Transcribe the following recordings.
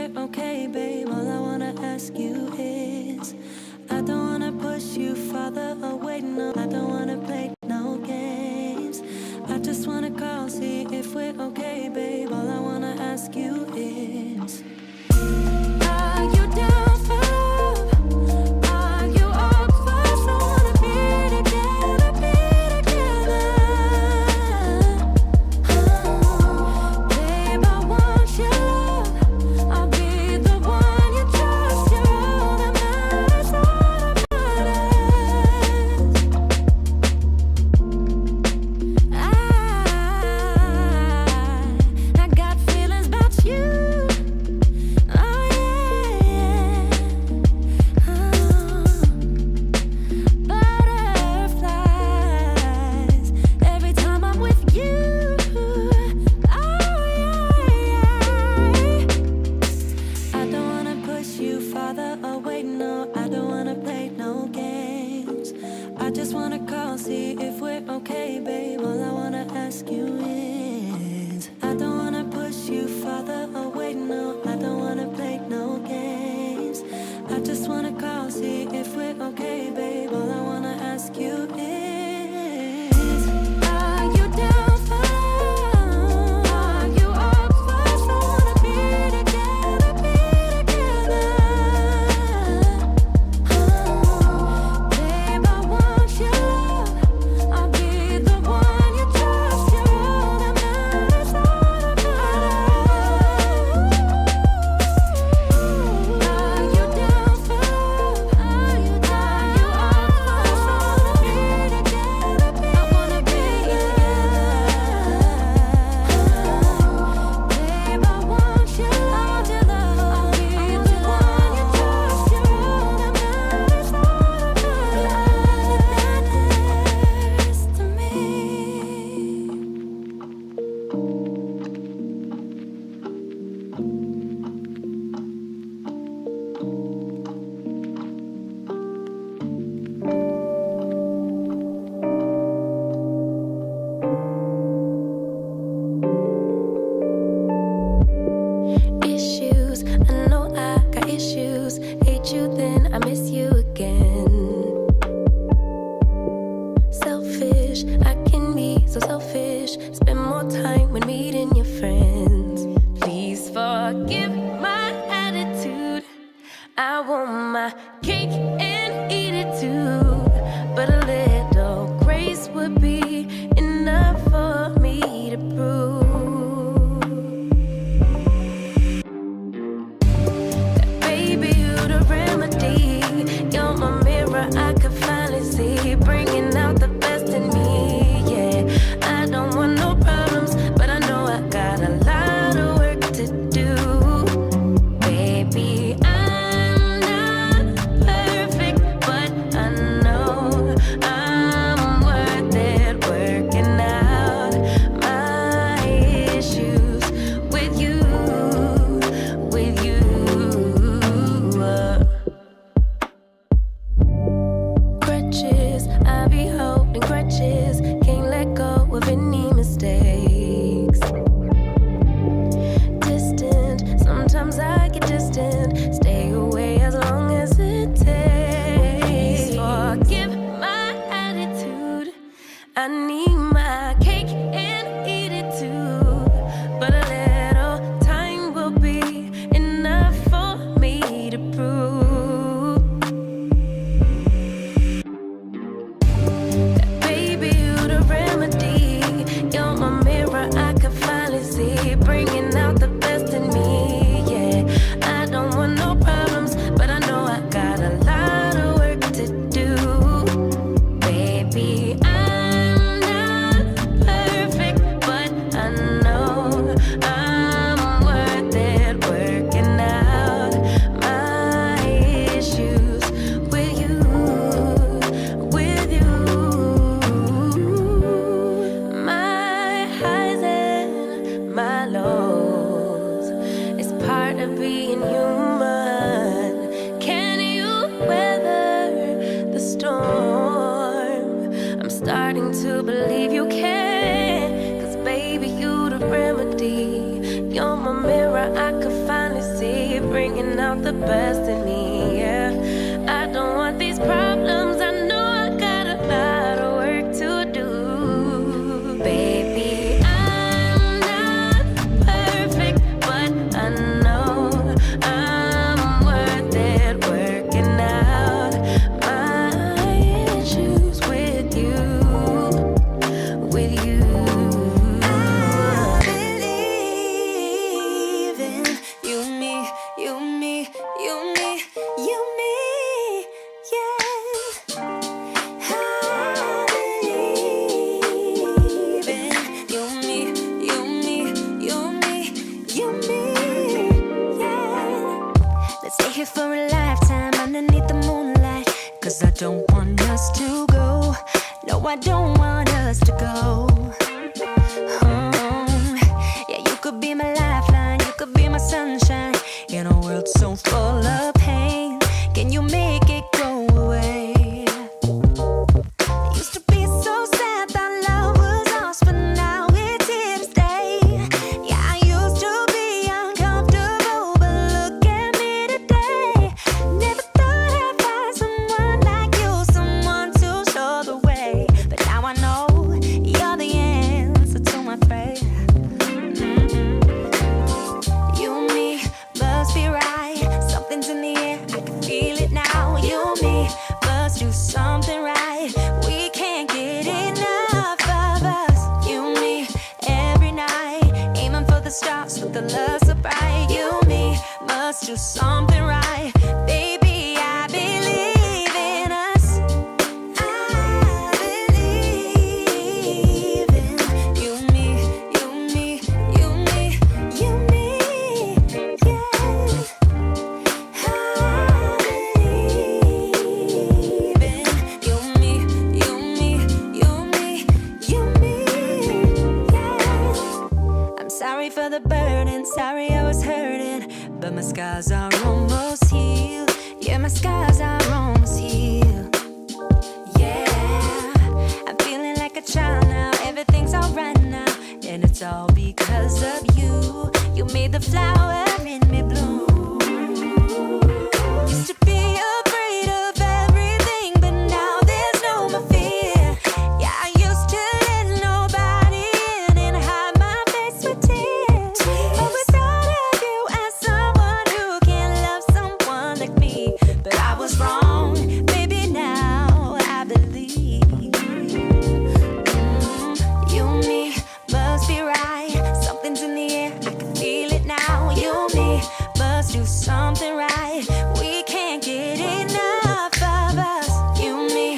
we're okay, babe, all I wanna ask you is, I don't wanna push you farther away, no, I don't wanna play no games. I just wanna call, see if we're okay, babe, all I wanna ask you is, are you down for love? Are you up for us? I wanna be together, be together. Babe, I want your love. I'll be the one you trust. You're all that matters, all that matters. I got feelings about you. Oh yeah, butterflies every time I'm with you. Oh yeah, I don't wanna push you farther away, no, I don't wanna play no games. I just wanna call, see if we're okay, babe, all I wanna ask you is, I don't wanna push you farther away, no, I don't wanna play no games. I just wanna call, see if we're okay, babe, all I wanna ask you is, are you down for love? Are you up for us? I wanna be together, be together. Babe, I want your love. I'll be the one you trust. You're all that matters, all that matters. Are you down for love? Are you up for us? I wanna be together, I wanna be together. Babe, I want your love. I'll be the one you trust. You're all that matters, all that matters to me. Issues, I know I got issues. Hate you, then I miss you again. Selfish, I can be so selfish. Spend more time when meeting your friends. Please forgive my attitude. I want my cake and eat it too. But a little grace would be enough for me to prove that, baby, you the remedy. You're my mirror, I could finally see, bringing out the best in me. Yeah, I don't want no problems, but I know I got a lot of work to do. Baby, I'm not perfect, but I know I'm worth it, working out my issues with you, with you. Crutches, I be holding crutches, can't let go of any mistakes. Distant, sometimes I get distant, stay away as long as it takes. Forgive my attitude, I need my cake and eat it too. But a little time will be enough for me to prove that, baby, you the remedy. You're my mirror, I could finally see, bringing out the best in me. Yeah, I don't want no problems, but I know I got a lot of work to do. Baby, I'm not bringing out the best in me, yeah. I don't want these problems, I know I got a lot of work to do. Baby, I'm not perfect, but I know I'm worth it, working out my issues with you. For a lifetime underneath the moonlight, 'cause I don't want us to go. No, I don't want us to go. Yeah, you could be my lifeline, you could be my sunshine in a world so full of pain. Can you make it go away? It used to be so sad that love was lost, but now it's here to stay. Yeah, I used to be uncomfortable, but look at me today. Never thought I'd find someone like you, someone to show the way. But now I know you're the answer to my prayer. You and me must be right. Something's in the air, I can feel it now. You and me must do something right. We can't get enough of us. You and me every night, aiming for the stars with the love so bright. You and me must do something right. Baby, I believe in us. I believe in you and me, you and me, you and me, you and me, yeah. I believe in you and me, you and me, you and me, you and me, yeah. I'm sorry for the burden, sorry I was hurting, but my scars are almost healed. Yeah, my scars are almost healed. Yeah, I'm feeling like a child now. Everything's alright now, and it's all because of you. You made the flower in me bloom. Used to be afraid of everything, but now there's no more fear. Yeah, I used to let nobody in and hide my face with tears. Always thought of you as someone who can love someone like me, but I was wrong. Baby, now I believe. You and me must be right. Something's in the air, I can feel it now. You and me must do something right. We can't get enough of us. You and me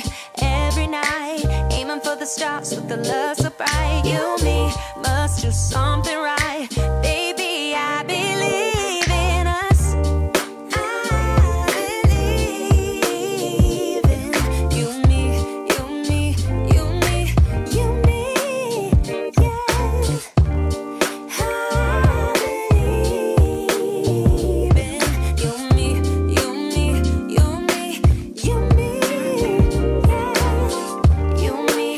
every night, aiming for the stars with the love so bright. You and me must do something right. Baby, I believe in us. I believe in you and me, you and me, you and me, you and me, yeah. I believe in you and me, you and me, you and me, you and me, yeah. You and me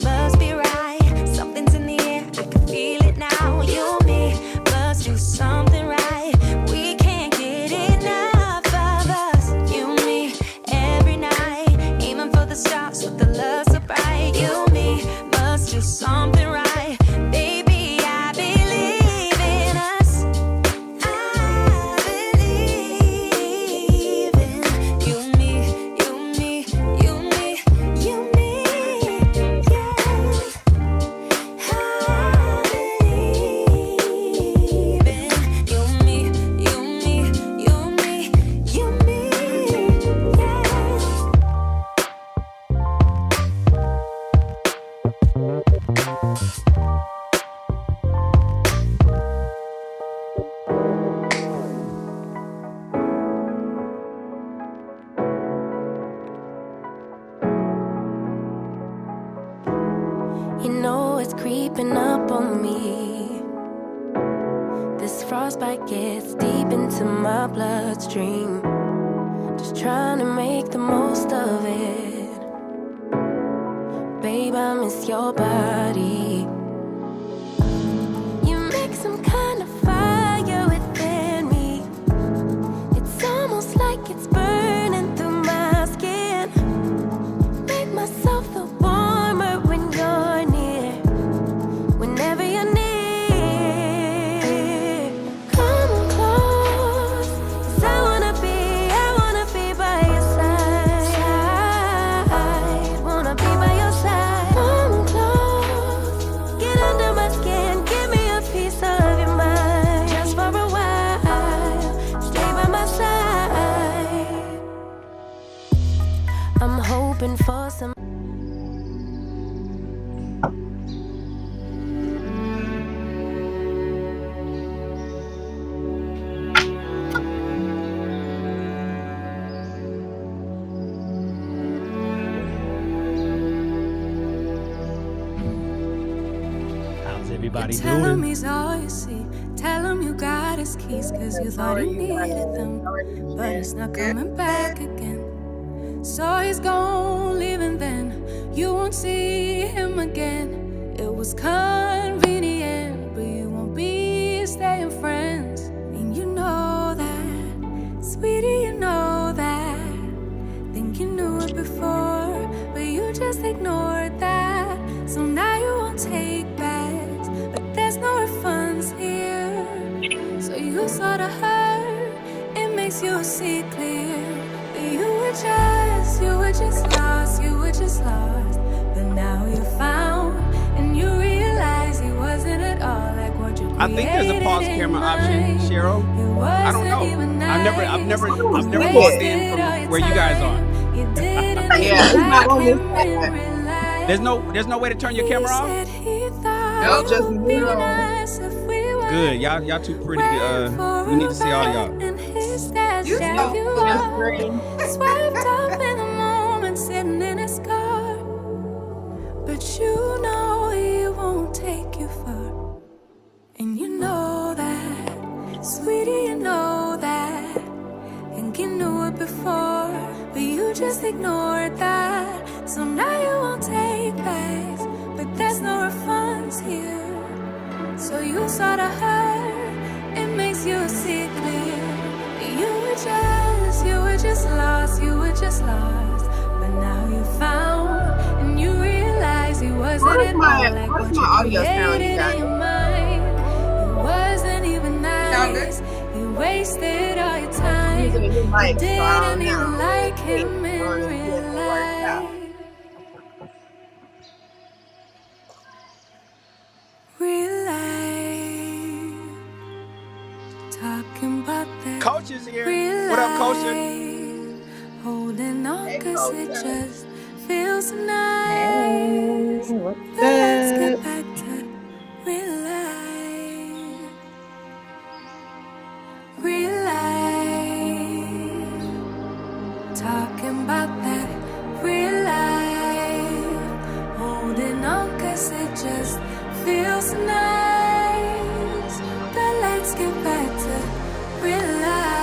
must be right. Something's in the air, I can feel it now. You and me must do something right. We can't get enough of us. You and me every night, aiming for the stars with the love so bright. You and me must do something right. Baby, I believe in us. I believe in you and me, you and me, you and me, you and me, yeah. I believe in you and me, you and me, you and me, you and me, yeah. You know it's creeping up on me. This frostbite gets deep into my bloodstream. Just trying to make the most of it. Babe, I miss your body. You make some kind of fire within me. everybody doing? Tell him he's all you see. Tell him you got his keys, cause you thought he needed them. But he's not coming back again. So he's gone, leaving then. You won't see him again. It was convenient, but you won't be staying friends. And you know that, sweetie, you know that. Think you knew it before, but you just ignored that. So now you won't take backs, but there's no refunds here. So you sorta hurt, it makes you see clear. But you were just lost. But now you're found, and you realize he wasn't at all like what you created. I think there's a pause camera option, Cheryl. I don't know. I've never logged in from where you guys are. There's no way to turn your camera off. No, just move on. Good, y'all too pretty. We need to see all y'all. You so green. Swept up in the moment, sitting in his car. But you know he won't take you far. And you know that, sweetie, you know that. Think you knew it before, but you just ignored that. So now you won't take backs, but there's no refunds here. So you sorta hurt, it makes you see clear. You were just lost. But now you found, and you realize he wasn't at all like what you created in your mind. It wasn't even nice. You wasted all your time. You didn't even like him in real life. Real life. Talking about that. Coach is here. What up, Coach? Holding on cause it just feels nice. What's Let's up? get back to real life. Real life. Talking about that real life. Holding on cause it just feels nice. But let's get back to real life.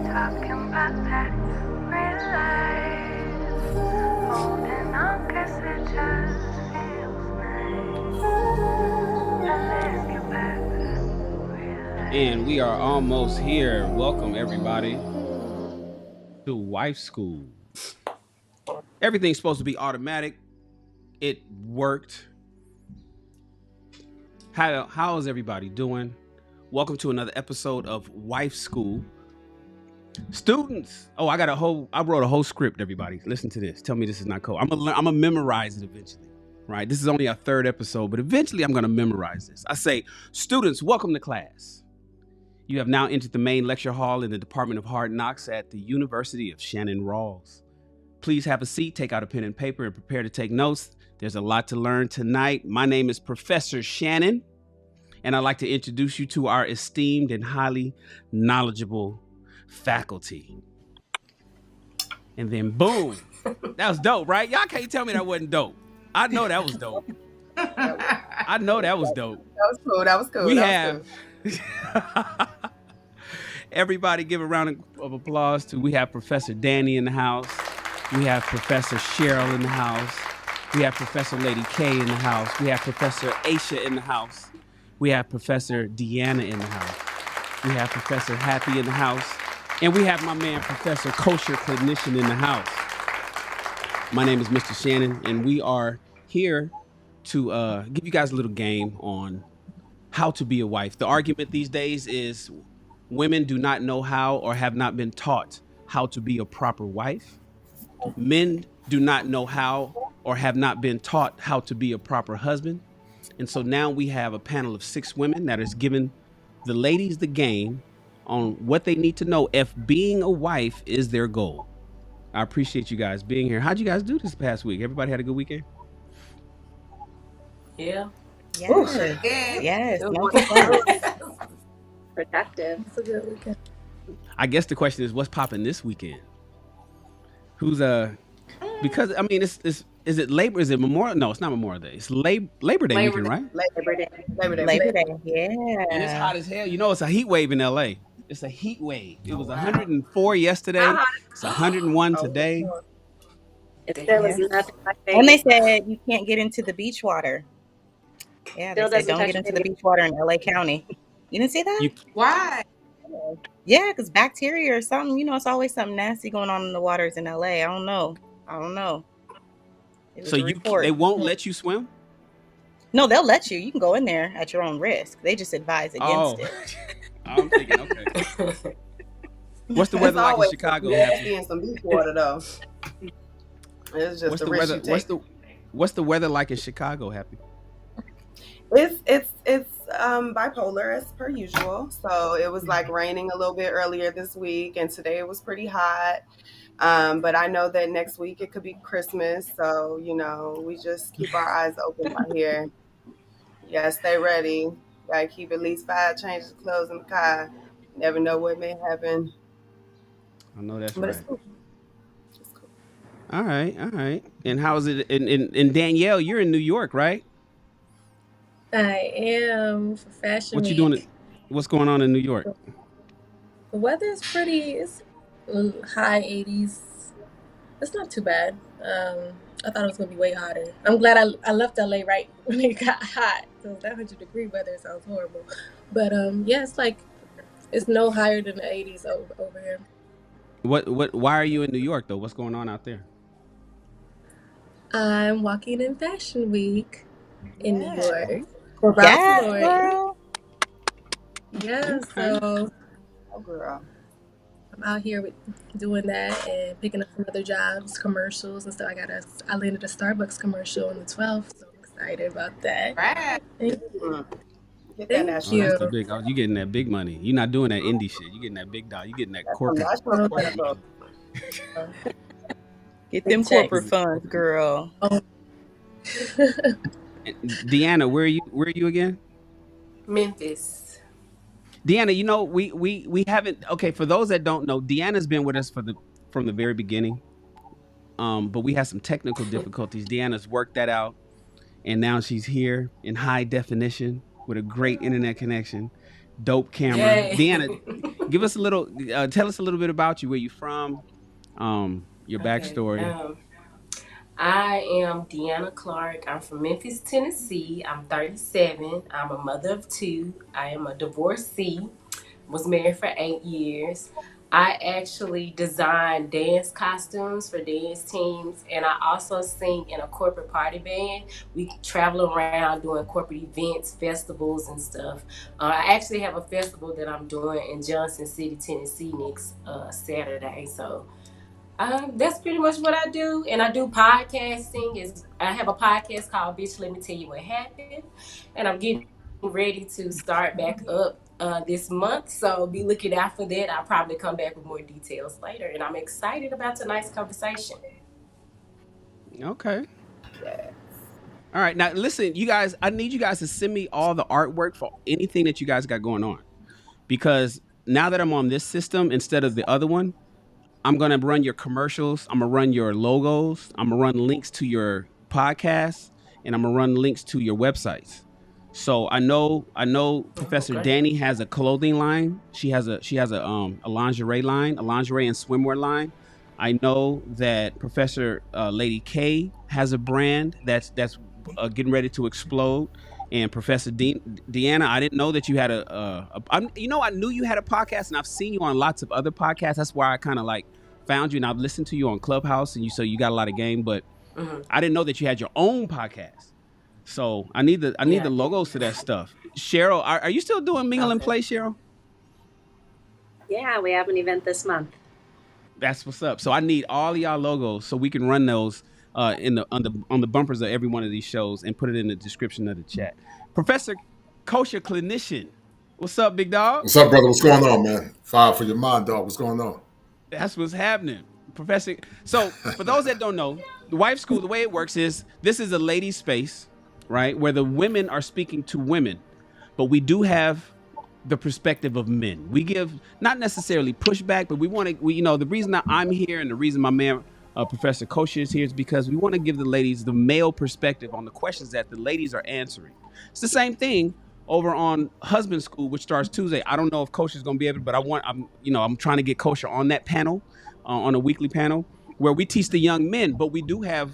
Talking about that real life. Holding on cause it just feels nice. Let's get back to real life. And we are almost here. Welcome everybody to Wife School. Everything's supposed to be automatic. It worked. How is everybody doing? Welcome to another episode of Wife School. Students, I wrote a whole script, everybody. Listen to this. Tell me this is not cool. I'm gonna memorize it eventually, right? This is only our third episode, but eventually I'm gonna memorize this. I say, students, welcome to class. You have now entered the main lecture hall in the Department of Hard Knocks at the University of Shannon Rawls. Please have a seat, take out a pen and paper, and prepare to take notes. There's a lot to learn tonight. My name is Professor Shannon, and I'd like to introduce you to our esteemed and highly knowledgeable faculty. And then boom, that was dope, right? Y'all can't tell me that wasn't dope. I know that was dope. I know that was dope. That was cool. We have everybody give a round of applause we have Professor Danny in the house. We have Professor Cheryl in the house. We have Professor Lady K in the house. We have Professor Aisha in the house. We have Professor Deanna in the house. We have Professor Happy in the house. And we have my man, Professor Kosher Clinician in the house. My name is Mr. Shannon, and we are here to give you guys a little game on how to be a wife. The argument these days is women do not know how or have not been taught how to be a proper wife. Men do not know how or have not been taught how to be a proper husband. And so now we have a panel of 6 women that is giving the ladies the game on what they need to know if being a wife is their goal. I appreciate you guys being here. How'd you guys do this past week? Everybody had a good weekend? Yeah. Yes. Productive. It's a good weekend. I guess the question is, what's popping this weekend? Who's Because I mean, it's is it Labor? Is it Memorial? No, it's not Memorial Day. It's Labor Day weekend, right? Labor Day. Labor Day. And it's Yeah. hot as hell. You know, it's a heat wave in LA. It's a heat wave. It was 104 yesterday. It's 101 Oh, today. It still is Yeah. nothing like And they Vegas. said you can't get into the beach water. Yeah, they Still said doesn't don't touch get into the Vegas. beach water in LA County. You didn't see that? You why? Yeah, because bacteria or something. You know, it's always something nasty going on in the waters in LA. I don't know. It was so a you report. they won't let you swim? No, they'll let you. You can go in there at your own risk. They just advise against Oh, it. I'm thinking, okay. What's the It's weather like in always Chicago? nasty Happy? in some beach water though. It's just What's the the risk weather? you take. What's the weather like in Chicago? Happy? It's bipolar as per usual. So it was like raining a little bit earlier this week, and today it was pretty hot. But I know that next week it could be Christmas, so we just keep our eyes open out here. Yeah, stay ready. Gotta keep at least 5 changes of clothes in the car. Never know what may happen. I know that's But it's right. cool. It's cool. All right, all right. And how is it in Danielle? You're in New York, right? I am for Fashion What you Week. doing? What's going on in New York? The weather is it's high 80s. It's not too bad. I thought it was gonna be way hotter. I'm glad I left LA right when it got hot. So that 100-degree weather sounds horrible. But yeah, it's no higher than the 80s over here. Why are you in New York though? What's going on out there? I'm walking in Fashion Week in New Yeah. York for Ralph Yes, Lauren. girl. Yeah, Okay. so Oh, girl. I'm out here doing that and picking up some other jobs, commercials and stuff. I landed a Starbucks commercial on the 12th, so I'm excited about that. Right. Thank Get that Thank national. Oh, that's the you. big. Oh, you getting that big money. You're not doing that indie shit. You getting that big dog. You getting that That's some corporate. national Okay. political. Get them Big checks. corporate funds, girl. Deanna, where are you again? Memphis. Deanna, we haven't. Okay, for those that don't know, Deanna's been with us from the very beginning. But we had some technical difficulties. Deanna's worked that out, and now she's here in high definition with a great internet connection, dope camera. Yay. Deanna, give us a little. Tell us a little bit about you. Where you from? Your Okay. backstory. I am Deanna Clark. I'm from Memphis, Tennessee. I'm 37. I'm a mother of 2. I am a divorcee. Was married for 8 years. I actually design dance costumes for dance teams, and I also sing in a corporate party band. We travel around doing corporate events, festivals, and stuff. I actually have a festival that I'm doing in Johnson City, Tennessee next Saturday. So that's pretty much what I do. And I do podcasting. I have a podcast called Bitch Let Me Tell You What Happened. And I'm getting ready to start back up this month. So be looking out for that. I'll probably come back with more details later. And I'm excited about tonight's conversation. Okay. Yes. All right. Now listen, you guys. I need you guys to send me all the artwork for anything that you guys got going on, because now that I'm on this system instead of the other one, I'm going to run your commercials. I'm going to run your logos. I'm going to run links to your podcasts, and I'm going to run links to your websites. So I know Professor Okay. Danny has a clothing line. She has a lingerie line, a lingerie and swimwear line. I know that Professor Lady K has a brand that's getting ready to explode. And Professor Deanna, I didn't know that you had I knew you had a podcast, and I've seen you on lots of other podcasts. That's why I kind of like found you, and I've listened to you on Clubhouse, and so you got a lot of game, but I didn't know that you had your own podcast. So I need the Yeah. logos to that stuff. Cheryl, are you still doing Mingle and Okay. Play, Cheryl? Yeah, we have an event this month. That's what's up. So I need all of y'all logos so we can run those on the bumpers of every one of these shows and put it in the description of the chat. Professor Kosher Clinician, what's up, big dog? What's up, brother? What's going on, man? Fire for your mind, dog. What's going on? That's what's happening, Professor. So for those that don't know, the Wife School, the way it works is this is a ladies' space, right, where the women are speaking to women, but we do have the perspective of men. We give not necessarily pushback, but we want to. The reason that I'm here and the reason my man Professor Kosher is here is because we want to give the ladies the male perspective on the questions that the ladies are answering. It's the same thing over on Husband School, which starts Tuesday. I don't know if Kosher is going to be able, but I'm trying to get Kosher on that panel, on a weekly panel where we teach the young men, but we do have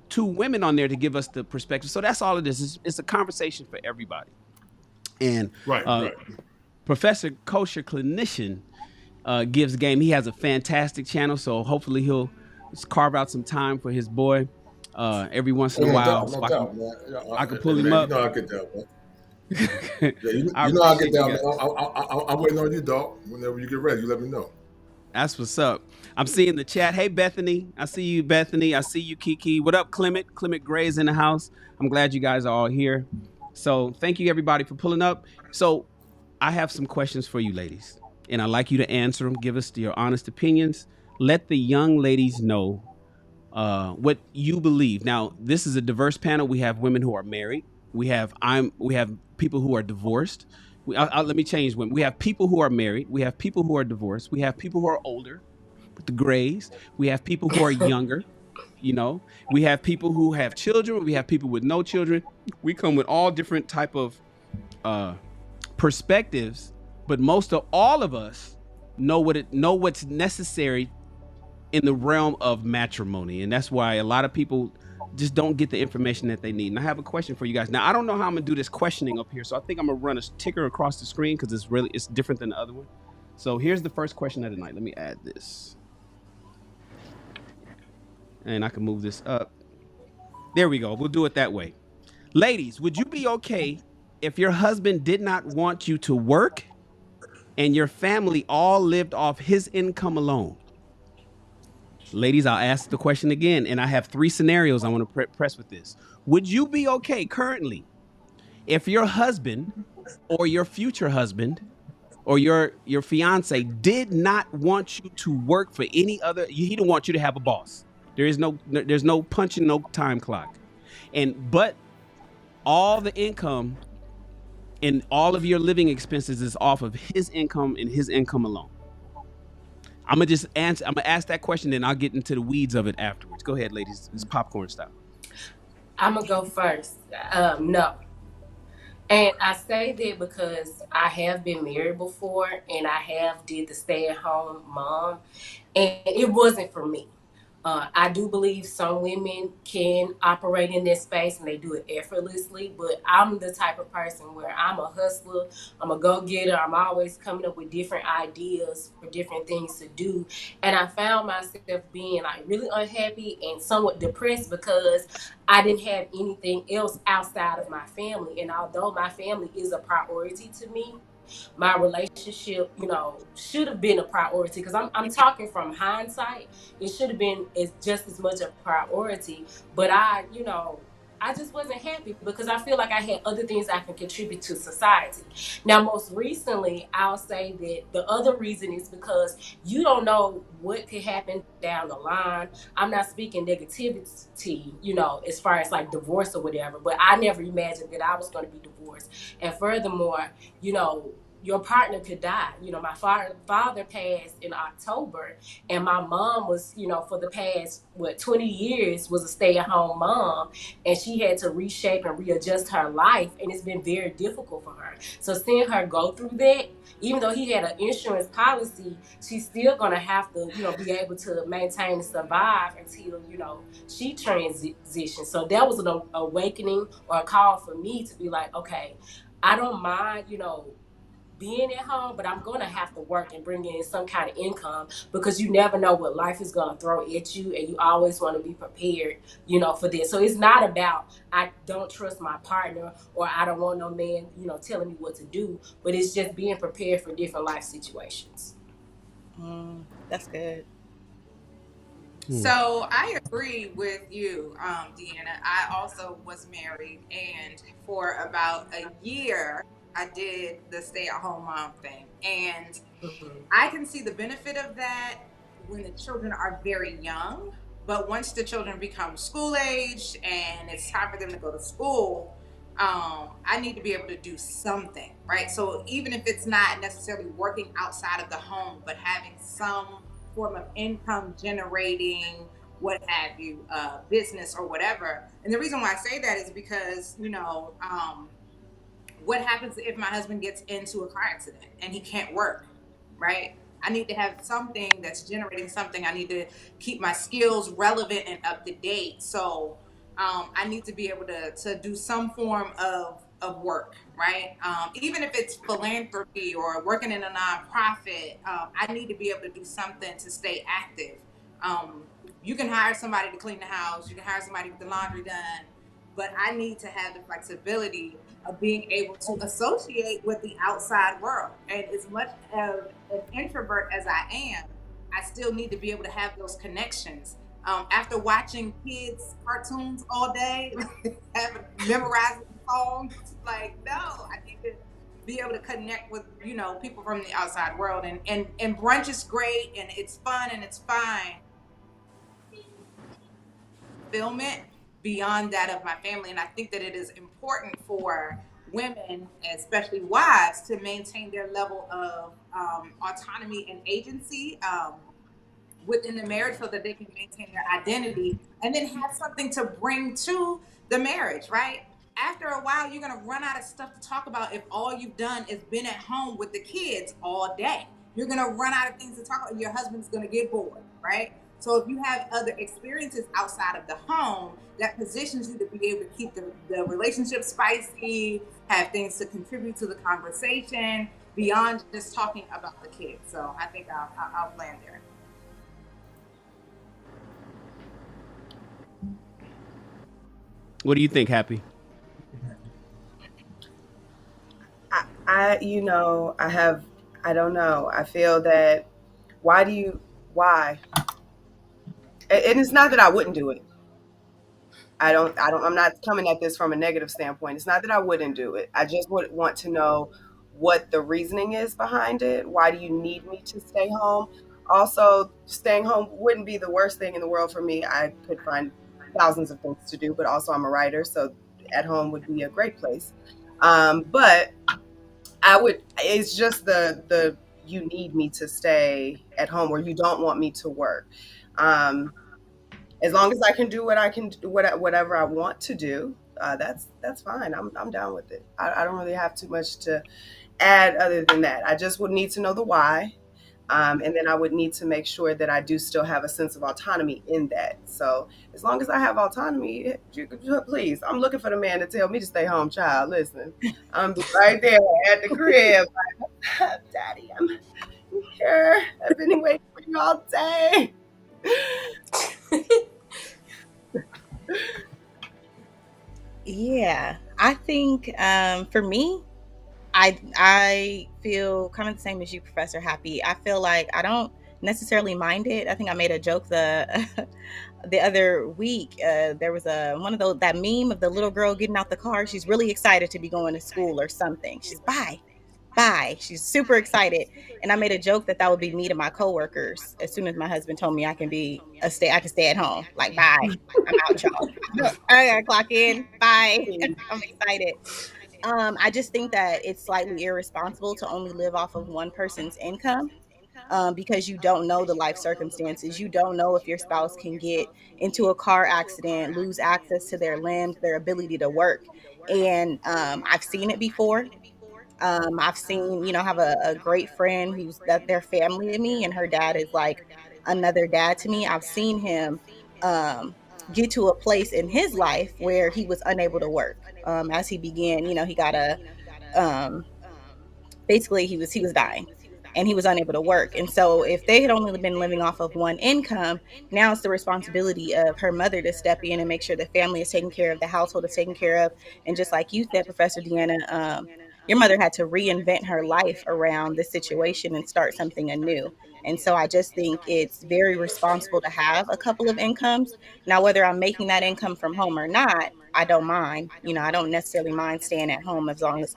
two women on there to give us the perspective. So that's all it is. It's a conversation for everybody. And Right, right. Professor Kosher Clinician gives game. He has a fantastic channel, so hopefully he'll carve out some time for his boy every once in a while. No doubt, man. I can pull him man, up. You know I get that, man. Yeah, I you know I get appreciate that, you man. guys. I'm waiting on you, dog. Whenever you get ready, you let me know. That's what's up. I'm seeing the chat. Hey, Bethany. I see you, Bethany. I see you, Kiki. What up, Clement? Clement Gray's in the house. I'm glad you guys are all here. So thank you, everybody, for pulling up. So I have some questions for you, ladies, and I'd like you to answer them. Give us your honest opinions. Let the young ladies know what you believe. Now, this is a diverse panel. We have women who are married. We have people who are divorced. Let me change women. We have people who are married. We have people who are divorced. We have people who are older, with the grays. We have people who are younger. We have people who have children. We have people with no children. We come with all different type of perspectives, but most of all of us know what's necessary in the realm of matrimony, and that's why a lot of people just don't get the information that they need. And I have a question for you guys. Now, I don't know how I'm gonna do this questioning up here, so I think I'm gonna run a ticker across the screen because it's different than the other one. So here's the first question of the night. Let me add this, and I can move this up. There we go. We'll do it that way. Ladies, would you be okay if your husband did not want you to work and your family all lived off his income alone? Ladies, I'll ask the question again, and I have 3 scenarios I want to press with this. Would you be okay currently if your husband or your future husband or your fiance did not want you to work for any other? He don't want you to have a boss. There's no punching, no time clock, but all the income and all of your living expenses is off of his income and his income alone. I'm gonna ask that question, then I'll get into the weeds of it afterwards. Go ahead, ladies. It's popcorn style. I'm gonna go first. No. And I say that because I have been married before and I have did the stay-at-home mom, and it wasn't for me. I do believe some women can operate in this space and they do it effortlessly, but I'm the type of person where I'm a hustler, I'm a go-getter, I'm always coming up with different ideas for different things to do. And I found myself being like really unhappy and somewhat depressed because I didn't have anything else outside of my family. And although my family is a priority to me, my relationship, should have been a priority, because I'm talking from hindsight. It should have been just as much a priority, but I just wasn't happy because I feel like I had other things I can contribute to society. Now, most recently, I'll say that the other reason is because you don't know what could happen down the line. I'm not speaking negativity, as far as like divorce or whatever, but I never imagined that I was going to be divorced. And furthermore, your partner could die. My father passed in October, and my mom was, for the past 20 years was a stay-at-home mom, and she had to reshape and readjust her life, and it's been very difficult for her. So seeing her go through that, even though he had an insurance policy, she's still gonna have to, be able to maintain and survive until, she transitions. So that was an awakening or a call for me to be like, okay, I don't mind, being at home, but I'm going to have to work and bring in some kind of income, because you never know what life is going to throw at you, and you always want to be prepared, for this. So it's not about I don't trust my partner or I don't want no man, telling me what to do, but it's just being prepared for different life situations. That's good. So I agree with you, Deanna. I also was married, and for about a year, I did the stay-at-home mom thing. And I can see the benefit of that when the children are very young. But once the children become school age and it's time for them to go to school, I need to be able to do something, right? So even if it's not necessarily working outside of the home, but having some form of income generating what have you, business or whatever. And the reason why I say that is because, what happens if my husband gets into a car accident and he can't work, right? I need to have something that's generating something. I need to keep my skills relevant and up to date. So I need to be able to do some form of work, right? Even if it's philanthropy or working in a nonprofit, I need to be able to do something to stay active. Um, you can hire somebody to clean the house, you can hire somebody to get the laundry done, but I need to have the flexibility of being able to associate with the outside world. And as much of an introvert as I am, I still need to be able to have those connections. After watching kids' cartoons all day, having memorizing songs, like no, I need to be able to connect with people from the outside world. And brunch is great and it's fun and it's fine. Fulfillment beyond that of my family. And I think that it is important for women, especially wives, to maintain their level of autonomy and agency within the marriage so that they can maintain their identity and then have something to bring to the marriage, right? After a while, you're going to run out of stuff to talk about if all you've done is been at home with the kids all day. You're going to run out of things to talk about. Your husband's going to get bored, right? So if you have other experiences outside of the home, that positions you to be able to keep the relationship spicy, have things to contribute to the conversation beyond just talking about the kids. So I think I'll land there. What do you think, Happy? I don't know. I feel that why? And it's not that I wouldn't do it. I'm not coming at this from a negative standpoint. It's not that I wouldn't do it. I just would want to know what the reasoning is behind it. Why do you need me to stay home? Also, staying home wouldn't be the worst thing in the world for me. I could find thousands of things to do, but also I'm a writer, so at home would be a great place. But it's just the you need me to stay at home or you don't want me to work. Um, as long as I can do what I can do, whatever I want to do, that's fine. I'm down with it. I don't really have too much to add other than that. I just would need to know the why, and then I would need to make sure that I do still have a sense of autonomy in that. So as long as I have autonomy, please, I'm looking for the man to tell me to stay home, child. Listen, I'm right there at the crib, like, Daddy, I'm here. I've been waiting for you all day. Yeah, I think for me, I feel kind of the same as you, Professor Happy. I feel like I don't necessarily mind it. I think I made a joke the other week. There was a one of those that meme of the little girl getting out the car. She's really excited to be going to school or something. She's bye. She's super excited, and I made a joke that would be me to my coworkers as soon as my husband told me I can stay at home. Like bye, I'm out, y'all. I gotta clock in. Bye. I'm excited. I just think that it's slightly irresponsible to only live off of one person's income, because you don't know the life circumstances. You don't know if your spouse can get into a car accident, lose access to their limbs, their ability to work. And I've seen it before. I've seen, have a great friend who's that their family to me, and her dad is like another dad to me. I've seen him get to a place in his life where he was unable to work. As he began, he got um, basically he was dying and he was unable to work. And so if they had only been living off of one income, now it's the responsibility of her mother to step in and make sure the family is taken care of, the household is taken care of. And just like you said, Professor Deanna, your mother had to reinvent her life around this situation and start something anew. And so I just think it's very responsible to have a couple of incomes. Now, whether I'm making that income from home or not, I don't mind. I don't necessarily mind staying at home as long as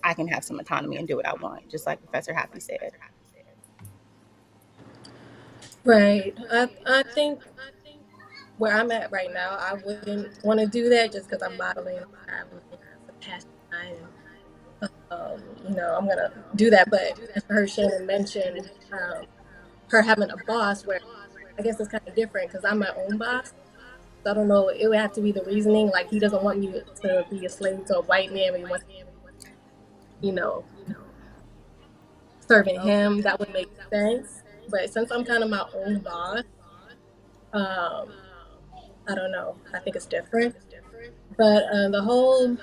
I can have some autonomy and do what I want, just like Professor Happy said. Right. I think where I'm at right now, I wouldn't want to do that just because I'm modeling, traveling, it's a passion of mine, and I'm gonna do that. But as I heard Shannon mention, her having a boss where I guess it's kind of different because I'm my own boss. So I don't know. It would have to be the reasoning. Like he doesn't want you to be a slave to a white man, but he wants, you know, serving him. That would make sense. But since I'm kind of my own boss, um, I don't know. I think it's different. But the whole,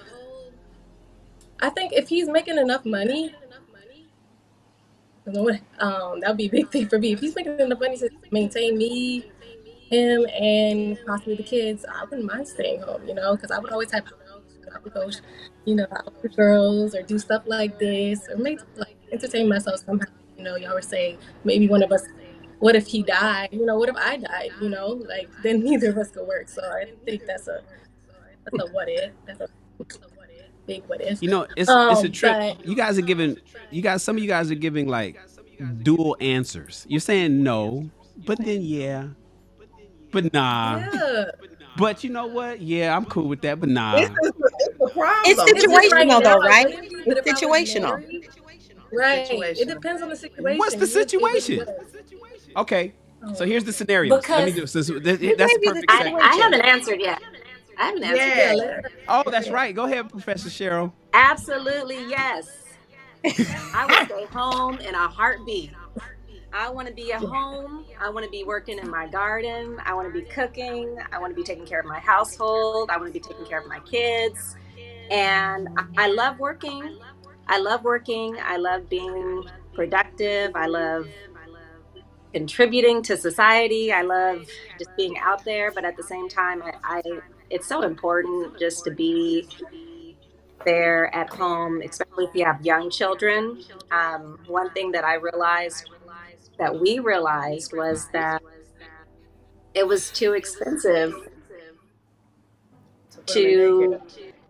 I think if he's making enough money, that'd be a big thing for me. If he's making enough money to maintain me, him, and possibly the kids, I wouldn't mind staying home, because I would always have, I would go, out with girls or do stuff like this or make like entertain myself somehow. Y'all were saying maybe one of us. What if he died? What if I died? Like then neither of us could work. So I think that's a what if. That's a big what if. It's a trip. But Some of you guys are giving like dual answers. You're saying no, but then yeah, but nah. yeah, But you know what? Yeah, I'm cool with that, but nah. It's the It's problem. it's just right situational now though, I right? wouldn't be, but It's if I was situational. married, right? It Situation. depends on the What's situation. the It really situation? does. Okay, so Oh, here's the scenario. Let me Because do. So that's Who the gave you the perfect I, segue. I situation? haven't answered yet. I haven't answered yeah, Yeah. yet. let her Oh, go that's ahead. right. Go ahead, Professor Cheryl. Absolutely, yes. I would stay home in a heartbeat. I want to be at home. I want to be working in my garden. I want to be cooking. I want to be taking care of my household. I want to be taking care of my kids. And I love working. I love working. I love being productive. I love contributing to society. I love just being out there. But at the same time, it's so important just to be there at home, especially if you have young children. One thing that I realized that we realized was that it was too expensive To put them in to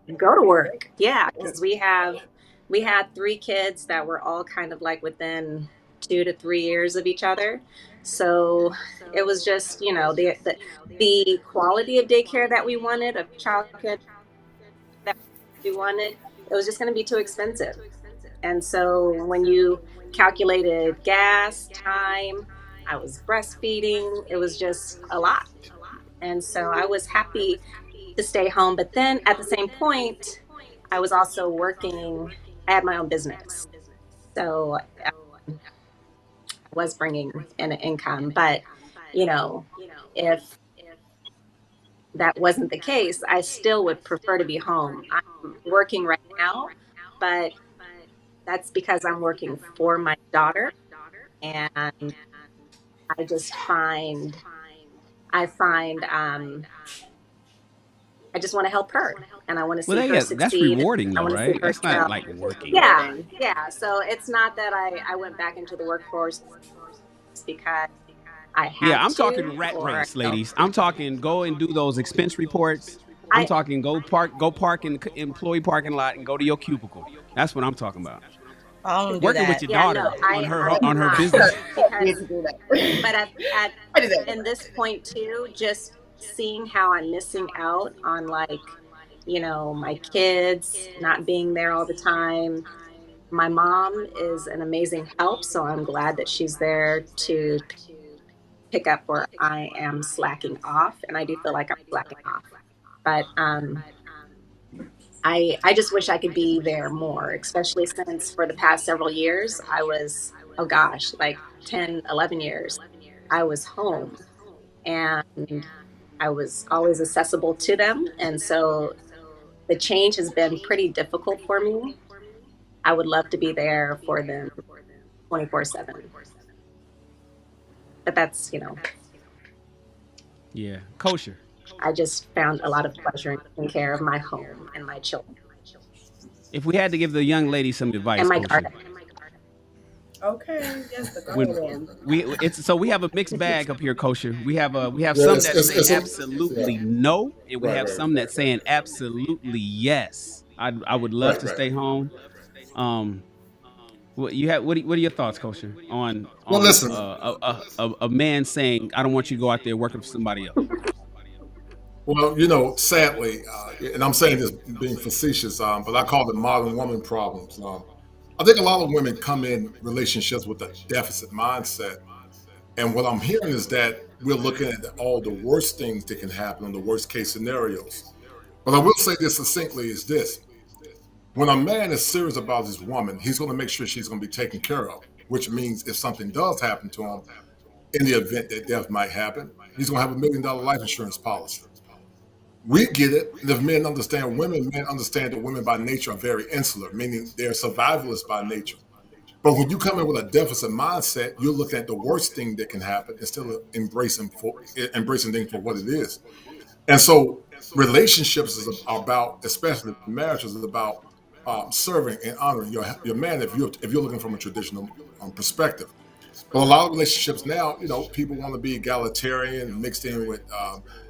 daycare. go to work. Yeah, because we had three kids that were all kind of like within 2 to 3 years of each other. So it was just, the quality of daycare that we wanted, of childcare that we wanted, it was just going to be too expensive. And so when you calculated gas, time, I was breastfeeding, it was just a lot. And so I was happy to stay home. But then at the same point, I was also working, I had my own business. So I was bringing in an income. But, you know, if that wasn't the case, I still would prefer to be home. I'm working right now, but that's because I'm working for my daughter. And I just find, I find, I just want to help her and I want to Well, see her that's succeed. rewarding I though, want to see right? her That's not excel. like working. Yeah, Rewarding. yeah. So it's not that I went back into the workforce because I Yeah, had I'm to talking rat or race, ladies. I'm talking go and do those expense reports. I'm I talking go park in the employee parking lot and go to your cubicle. That's what I'm talking about. I don't do Working with that. your yeah, daughter no, I on do her not business. Need because to do that. but at I do that. in this point too, just seeing how I'm missing out on like, my kids not being there all the time. My mom is an amazing help, so I'm glad that she's there to pick up where I am slacking off, and I do feel like I'm slacking off. But I just wish I could be there more, especially since for the past several years I was, oh gosh, like 10, 11 years, I was home and I was always accessible to them, and so the change has been pretty difficult for me. I would love to be there for them 24/7, but that's, Yeah, kosher. I just found a lot of pleasure in taking care of my home and my children If we had to give the young lady some and advice, my kosher, garden. Okay. Yes, the when garden. we have a mixed bag up here, kosher. We have Yeah, some it's that it's, say it's a absolutely yeah. no, and we Right, have right, some that right, right, saying absolutely yes. I would love right, to right. stay home. Um, what are your thoughts, kosher, on Well, listen. a man saying I don't want you to go out there working for somebody else? Well, sadly, and I'm saying this being facetious, but I call it modern woman problems. I think a lot of women come in relationships with a deficit mindset, and what I'm hearing is that we're looking at all the worst things that can happen, the worst case scenarios. But I will say this succinctly is this. When a man is serious about his woman, he's going to make sure she's going to be taken care of, which means if something does happen to him, in the event that death might happen, he's going to have $1 million life insurance policy. We get it. And if men understand women, men understand that women by nature are very insular, meaning they're survivalists by nature. But when you come in with a deficit mindset, you're looking at the worst thing that can happen instead of embracing things for what it is. And so relationships is about, especially marriage, is about serving and honoring your man if you're looking from a traditional perspective. But a lot of relationships now, people want to be egalitarian mixed in with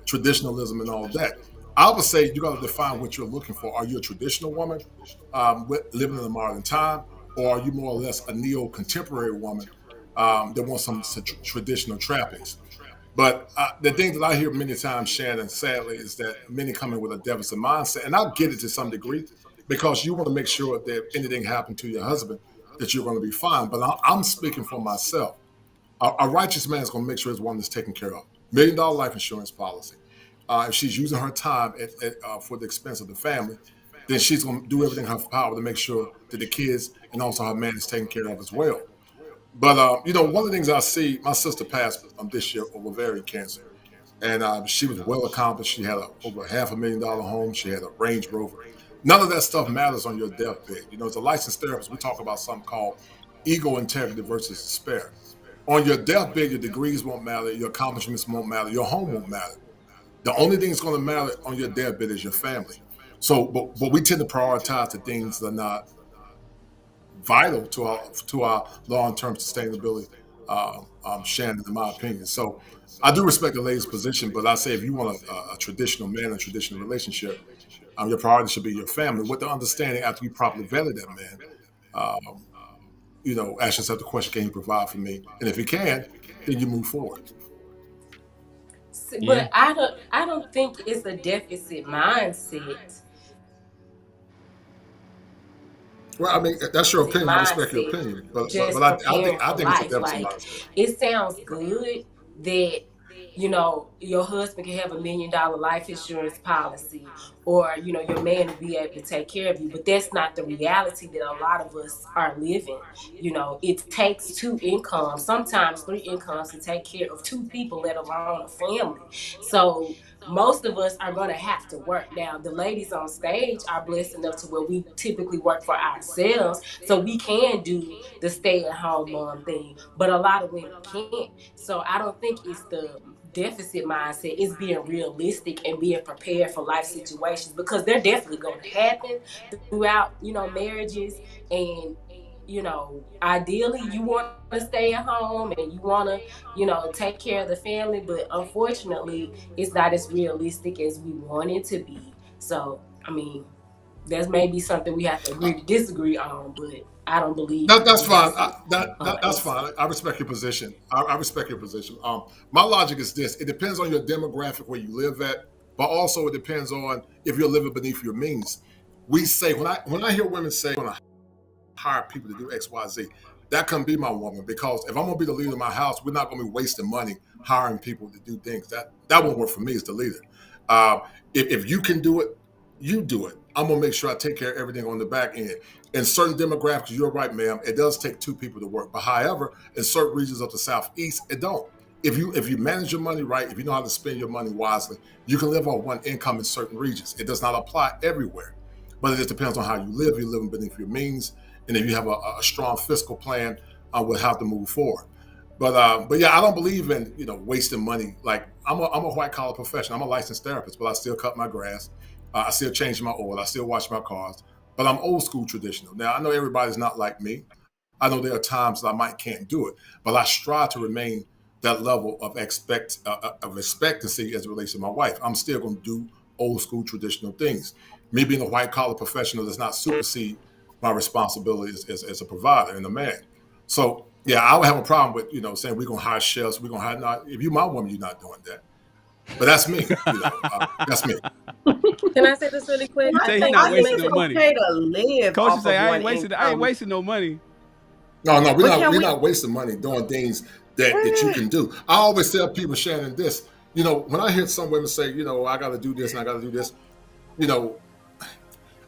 traditionalism and all that. I would say you got to define what you're looking for. Are you a traditional woman living in a modern time, or are you more or less a neo-contemporary woman that wants some traditional trappings? But the thing that I hear many times, Shannon, sadly, is that many come in with a deficit mindset, and I'll get it to some degree because you want to make sure that if anything happened to your husband, that you're going to be fine. But I'm speaking for myself. A righteous man is going to make sure his woman is taken care of. $1 million life insurance policy. If she's using her time for the expense of the family, then she's going to do everything in her power to make sure that the kids and also her man is taken care of as well. But one of the things I see, my sister passed this year of ovarian cancer, and she was well accomplished. She had over $500,000 home. She had a Range Rover. None of that stuff matters on your deathbed. As a licensed therapist, we talk about something called ego integrity versus despair. On your deathbed, your degrees won't matter, your accomplishments won't matter, your home won't matter. The only thing that's going to matter on your deathbed is your family. So, but we tend to prioritize the things that are not vital to our long-term sustainability, Shannon, in my opinion. So I do respect the lady's position, but I say if you want a traditional man, a traditional relationship, your priority should be your family, with the understanding after you properly vetted that man, ask yourself the question, can he provide for me? And if he can, then you move forward. But I don't think it's a deficit mindset. Well, I mean, that's your opinion. I respect your Mindset opinion, but just I preparing think for it's a life. deficit Like, mindset. it sounds good that your husband can have $1 million life insurance policy, or your man will be able to take care of you. But that's not the reality that a lot of us are living. It takes two incomes, sometimes three incomes, to take care of two people, let alone a family. So most of us are going to have to work. Now, the ladies on stage are blessed enough to where we typically work for ourselves, so we can do the stay-at-home mom thing, but a lot of women can't. So I don't think it's the deficit mindset. It's being realistic and being prepared for life situations, because they're definitely going to happen throughout, marriages. And ideally you want to stay at home and you want to take care of the family, but unfortunately it's not as realistic as we want it to be. So I mean, that's maybe something we have to agree to disagree on, but I don't believe That's it's fine. That's answer. fine. I respect your position. I respect your position. My logic is this: it depends on your demographic where you live at, but also it depends on if you're living beneath your means. We say when I hear women say, "I'm gonna hire people to do X, Y, Z," that can be my woman, because if I'm gonna be the leader of my house, we're not gonna be wasting money hiring people to do things. That won't work for me as the leader. Uh, if you can do it, you do it. I'm gonna make sure I take care of everything on the back end. In certain demographics, you're right, ma'am. It does take two people to work. But however, in certain regions of the Southeast, it don't. If you manage your money right, if you know how to spend your money wisely, you can live on one income in certain regions. It does not apply everywhere, but it just depends on how you live. You're living beneath your means, and if you have a strong fiscal plan, with how to move forward. But yeah, I don't believe in wasting money. Like I'm a white collar professional. I'm a licensed therapist, but I still cut my grass. I still change my oil. I still wash my cars. But I'm old school traditional. Now I know everybody's not like me. I know there are times that I might can't do it, but I strive to remain that level of expectancy as it relates to my wife. I'm still going to do old school traditional things. Me being a white collar professional does not supersede my responsibility as a provider and a man. So yeah, I would have a problem with saying we're gonna hire chefs, we're gonna hire. Not if you my woman, you're not doing that. But that's me. That's me. Can I say this really quick? You I say he think not I think wasting women. it's no money. okay to live Coaches off say of I one ain't wasting income. no money. No, But we're not wasting money doing things that you can do. I always tell people, Shannon, this, when I hear some women say, I got to do this and I got to do this, you know,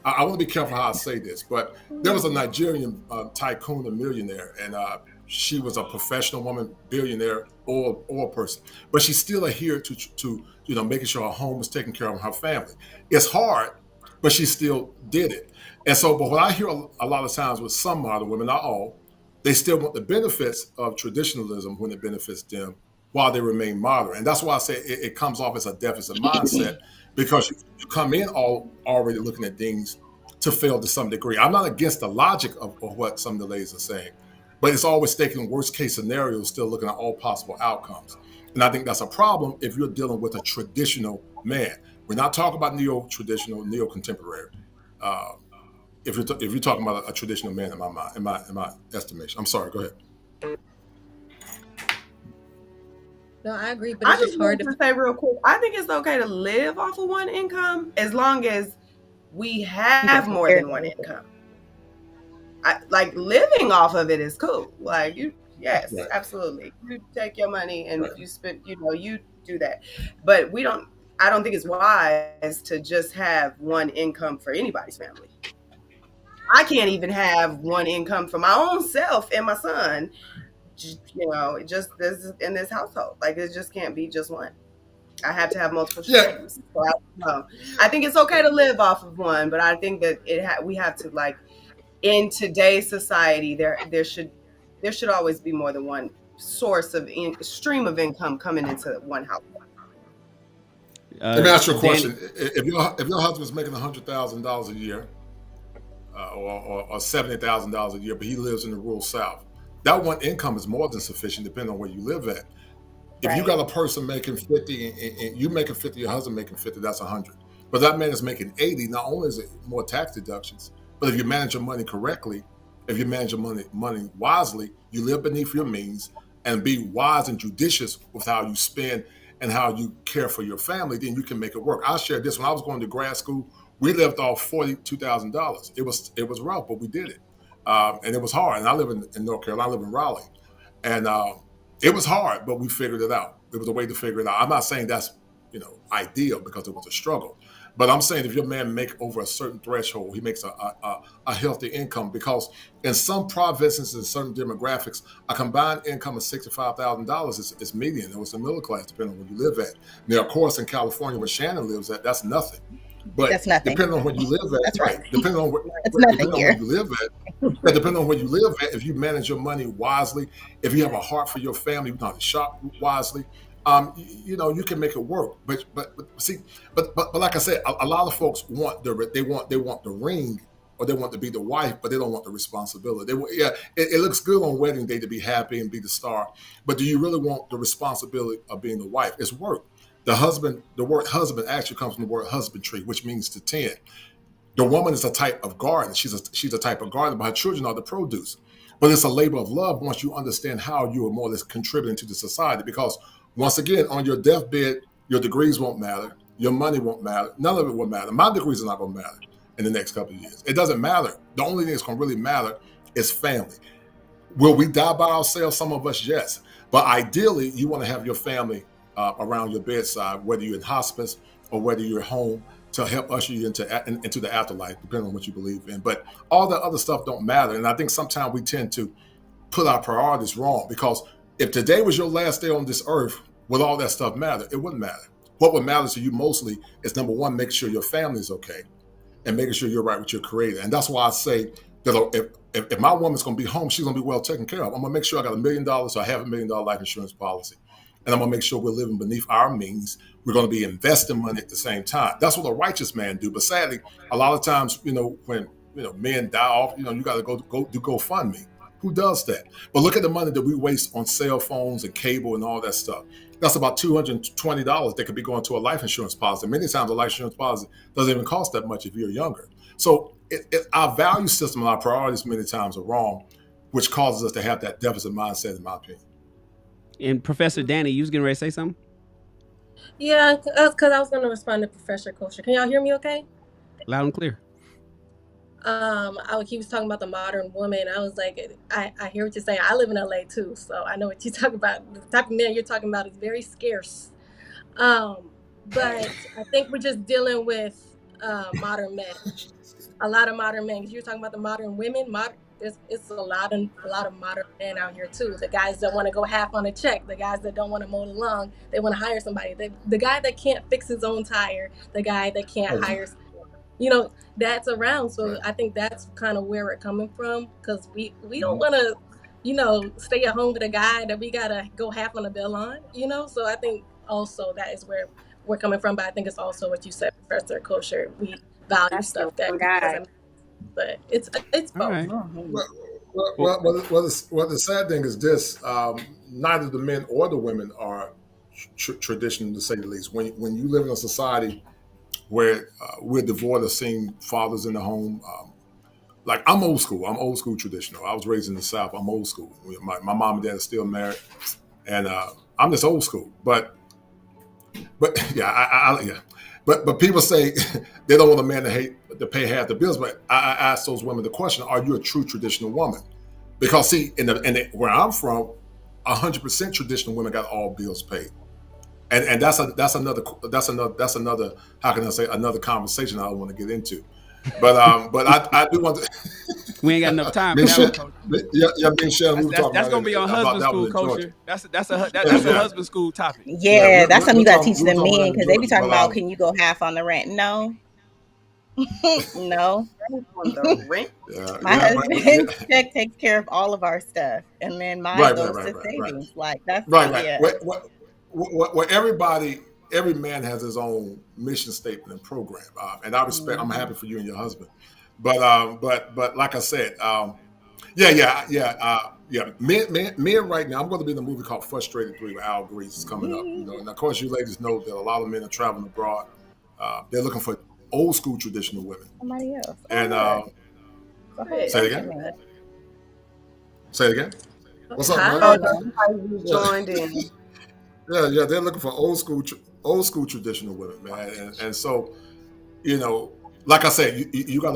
I want to be careful how I say this, but there was a Nigerian tycoon, a millionaire, and she was a professional woman, billionaire, oil person, but she still adhered to making sure her home was taken care of and her family. It's hard, but she still did it. And so, but what I hear a lot of times with some modern women, not all, they still want the benefits of traditionalism when it benefits them while they remain modern. And that's why I say it comes off as a deficit mindset because you come in already looking at things to fail to some degree. I'm not against the logic of what some of the ladies are saying, but it's always taking worst case scenarios, still looking at all possible outcomes. And I think that's a problem if you're dealing with a traditional man. We're not talking about neo-traditional, neo-contemporary. Uh, if you're talking about a traditional man in my mind, in my estimation. I'm sorry. Go ahead. No, I agree, but I it's just just want hard to say real quick, I think it's okay to live off of one income as long as we have more than one income. Like living off of it is cool. Like yes, Right. absolutely. You take your money and you spend, you do that. But I don't think it's wise to just have one income for anybody's family. I can't even have one income for my own self and my son. Just this in this household. Like it just can't be just one. I have to have multiple streams. So I think it's okay to live off of one, but I think that we have to, like, in today's society, there should always be more than one source of stream of income coming into one household. Let me ask you a question. If your husband's making $100,000 a year, or $70,000 a year, but he lives in the rural South, that one income is more than sufficient, depending on where you live at. If you got a person making 50 and you making 50, your husband making 50, that's 100. But that man is making 80. Not only is it more tax deductions, but if you manage your money correctly, if you manage your money wisely, you live beneath your means and be wise and judicious with how you spend and how you care for your family, then you can make it work. I shared this when I was going to grad school. We lived off $42,000. It was rough, but we did it, and it was hard. And I live in North Carolina. I live in Raleigh, and it was hard, but we figured it out. There was a way to figure it out. I'm not saying that's ideal because it was a struggle, but I'm saying if your man make over a certain threshold, he makes a healthy income, because in some provinces and certain demographics, a combined income of $65,000 is median. It was the middle class, depending on where you live at. Now, of course, in California, where Shannon lives at, that's nothing. But That's nothing. depending on where you live at, That's right. Depending on It's nothing depending on here. where you live at, depending on where you live at, if you manage your money wisely, if you have a heart for your family, you know how to shop wisely, you can make it work. But see, but like I said, a lot of folks want the ring, or they want to be the wife, but they don't want the responsibility. It looks good on wedding day to be happy and be the star, but do you really want the responsibility of being the wife? It's work. The word husband actually comes from the word husbandry, which means to tend. The woman is a type of garden. She's a type of garden, but her children are the produce. But it's a labor of love once you understand how you are more or less contributing to the society. Because once again, on your deathbed, your degrees won't matter, your money won't matter, none of it will matter. My degrees are not going to matter in the next couple of years. It doesn't matter. The only thing that's going to really matter is family. Will we die by ourselves? Some of us, yes. But ideally, you want to have your family around your bedside, whether you're in hospice or whether you're home, to help usher you into the afterlife, depending on what you believe in. But all the other stuff don't matter. And I think sometimes we tend to put our priorities wrong, because if today was your last day on this earth, would all that stuff matter? It wouldn't matter. What would matter to you mostly is, number one, making sure your family is okay and making sure you're right with your creator. And that's why I say that if my woman's going to be home, she's going to be well taken care of. I'm going to make sure I got $1 million or $500,000 life insurance policy. And I'm going to make sure we're living beneath our means. We're going to be investing money at the same time. That's what a righteous man do. But sadly, a lot of times, when men die off, you got to go do GoFundMe. Who does that? But look at the money that we waste on cell phones and cable and all that stuff. That's about $220 that could be going to a life insurance policy. Many times a life insurance policy doesn't even cost that much if you're younger. So our value system and our priorities many times are wrong, which causes us to have that deficit mindset, in my opinion. And Professor Danny, you was getting ready to say something? Yeah, because I was going to respond to Professor Kosher. Can y'all hear me okay? Loud and clear. He was talking about the modern woman. I was like, I hear what you're saying. I live in LA too, so I know what you're talking about. The type of man you're talking about is very scarce. But I think we're just dealing with modern men. A lot of modern men. 'Cause you're talking about the modern women. It's a lot of modern men out here too. The guys that want to go half on a check. The guys that don't want to mow the lawn. They want to hire somebody. The guy that can't fix his own tire. The guy that can't hire. That's around. So Right. I think that's kind of where we're coming from, because we don't want to, stay at home with a guy that we gotta go half on a bill on. So I think also that is where we're coming from. But I think it's also what you said, Professor Kosher. We value That's the stuff that one guy. doesn't, but it's both. All right. Well, the sad thing is this: neither the men or the women are traditional, to say the least. When you live in a society where we're devoid of seeing fathers in the home, like I'm old school. I'm old school traditional. I was raised in the South. I'm old school. My mom and dad are still married, and I'm just old school. But yeah, yeah. But people say they don't want a man to pay half the bills. But I ask those women the question: are you a true traditional woman? Because see, where I'm from, 100% traditional women got all bills paid, and that's another how can I say, another conversation I don't want to get into. But I do want to. We ain't got enough time for Me that and one, Shannon, Coach. me and Shannon, we were talking That's about gonna be on about husband that school, one in Georgia. culture. That's a Yeah, husband school topic. Yeah, that's something you got to teach we were the talking about men, that in because they be Georgia. talking about, can you go half on the rent? No, no. On the rent. My Yeah, husband's check takes care of all of our stuff, and then mine right, goes to right. savings. Like that's Right. yeah. What every man has his own mission statement and program, and I respect. I'm happy for you and your husband, but like I said, yeah. Men right now. I'm going to be in a movie called Frustrated 3 with Al Grease. It's coming up, and of course, you ladies know that a lot of men are traveling abroad. They're looking for old school traditional women, Somebody else. and say it again. Say it again. What's up, Hi. Mike? You joined in. Yeah, they're looking for old school traditional women, man, and so like I said, you got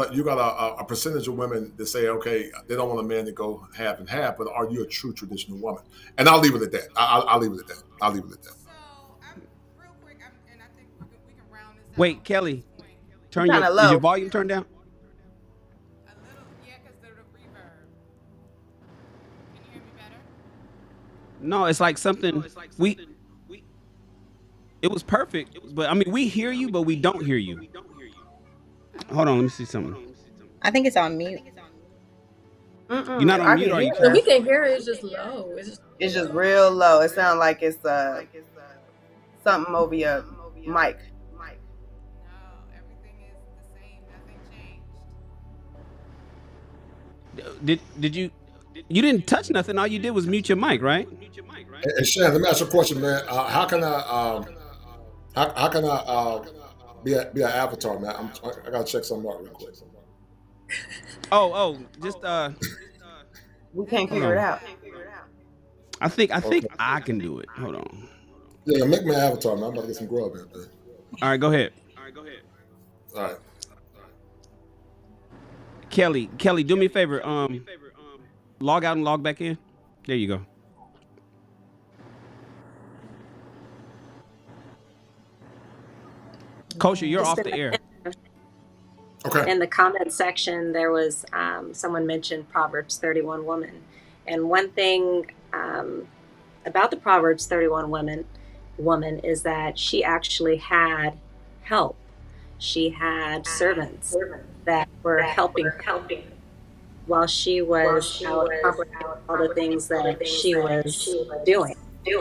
a percentage of women that say, okay, they don't want a man to go half and half, but are you a true traditional woman? And I'll leave it at that. I'll leave it at that. I'll leave it at that. So, real quick, and I think we can round this out. Wait, Kelly, Kinda is low. your volume turned down? A little, yeah, because the reverb. Can you hear me better? No, it's like something we. It was perfect, but I mean, we hear you, but we don't hear you. Hold on, let me see something. I think it's on mute. You're not I on mute, can are you, hear And we it. Kelly? can hear it. It's just low. It's just real low. It sounds like it's something over your mic. No, everything is the same. Nothing changed. Did you? You didn't touch nothing. All you did was mute your mic, right? And Shannon, let me ask you a question, man. How can how can I be an avatar, man? I gotta check something out real quick. Just We can't hold figure it on. out. I think Okay. I can do it. Hold on. Yeah, make me an avatar, man. I'm about to get some grub in there. All right, go ahead. All right. Kelly, do me a favor. Log out and log back in. There you go. Kosher, you're Just off in the air. Okay. in the comment section, there was someone mentioned Proverbs 31 woman. And one thing about the Proverbs 31 woman is that she actually had help. She had servants that were helping while she was out accomplishing all the things that she was doing.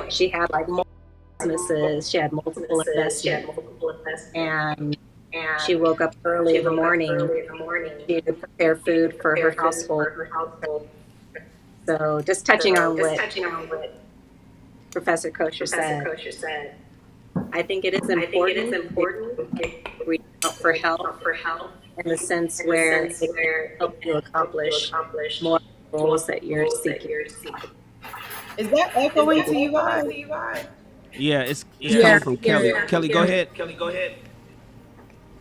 She had like multiple businesses, she had multiple investments, and she woke up early in the morning to prepare food for her household. So just touching on what Professor Kosher said, I think it is important to reach out for help in the sense where it can help you accomplish more goals that you're seeking. Is that echoing to you guys? Yeah, it's Yeah, coming from hear Kelly. it. Kelly, go ahead.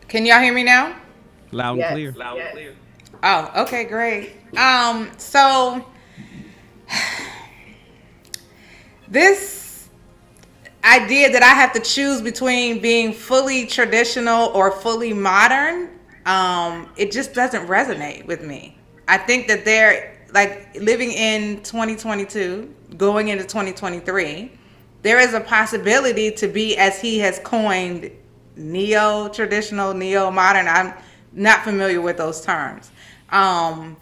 Can y'all hear me now? Loud and Yes. clear. Oh, okay, great. So this idea that I have to choose between being fully traditional or fully modern, it just doesn't resonate with me. I think that they're like living in 2022, going into 2023, there is a possibility to be, as he has coined, neo traditional, neo modern. I'm not familiar with those terms. And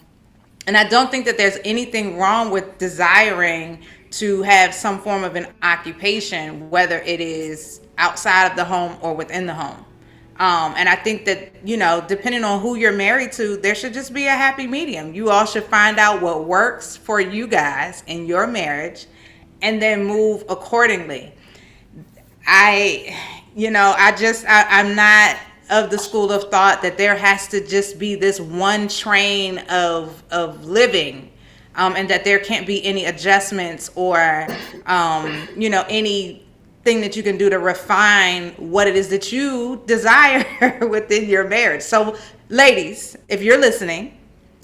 I don't think that there's anything wrong with desiring to have some form of an occupation, whether it is outside of the home or within the home. And I think that, you know, depending on who you're married to, there should just be a happy medium. You all should find out what works for you guys in your marriage and then move accordingly. I'm not of the school of thought that there has to just be this one train of living, and that there can't be any adjustments or anything that you can do to refine what it is that you desire within your marriage. So ladies, if you're listening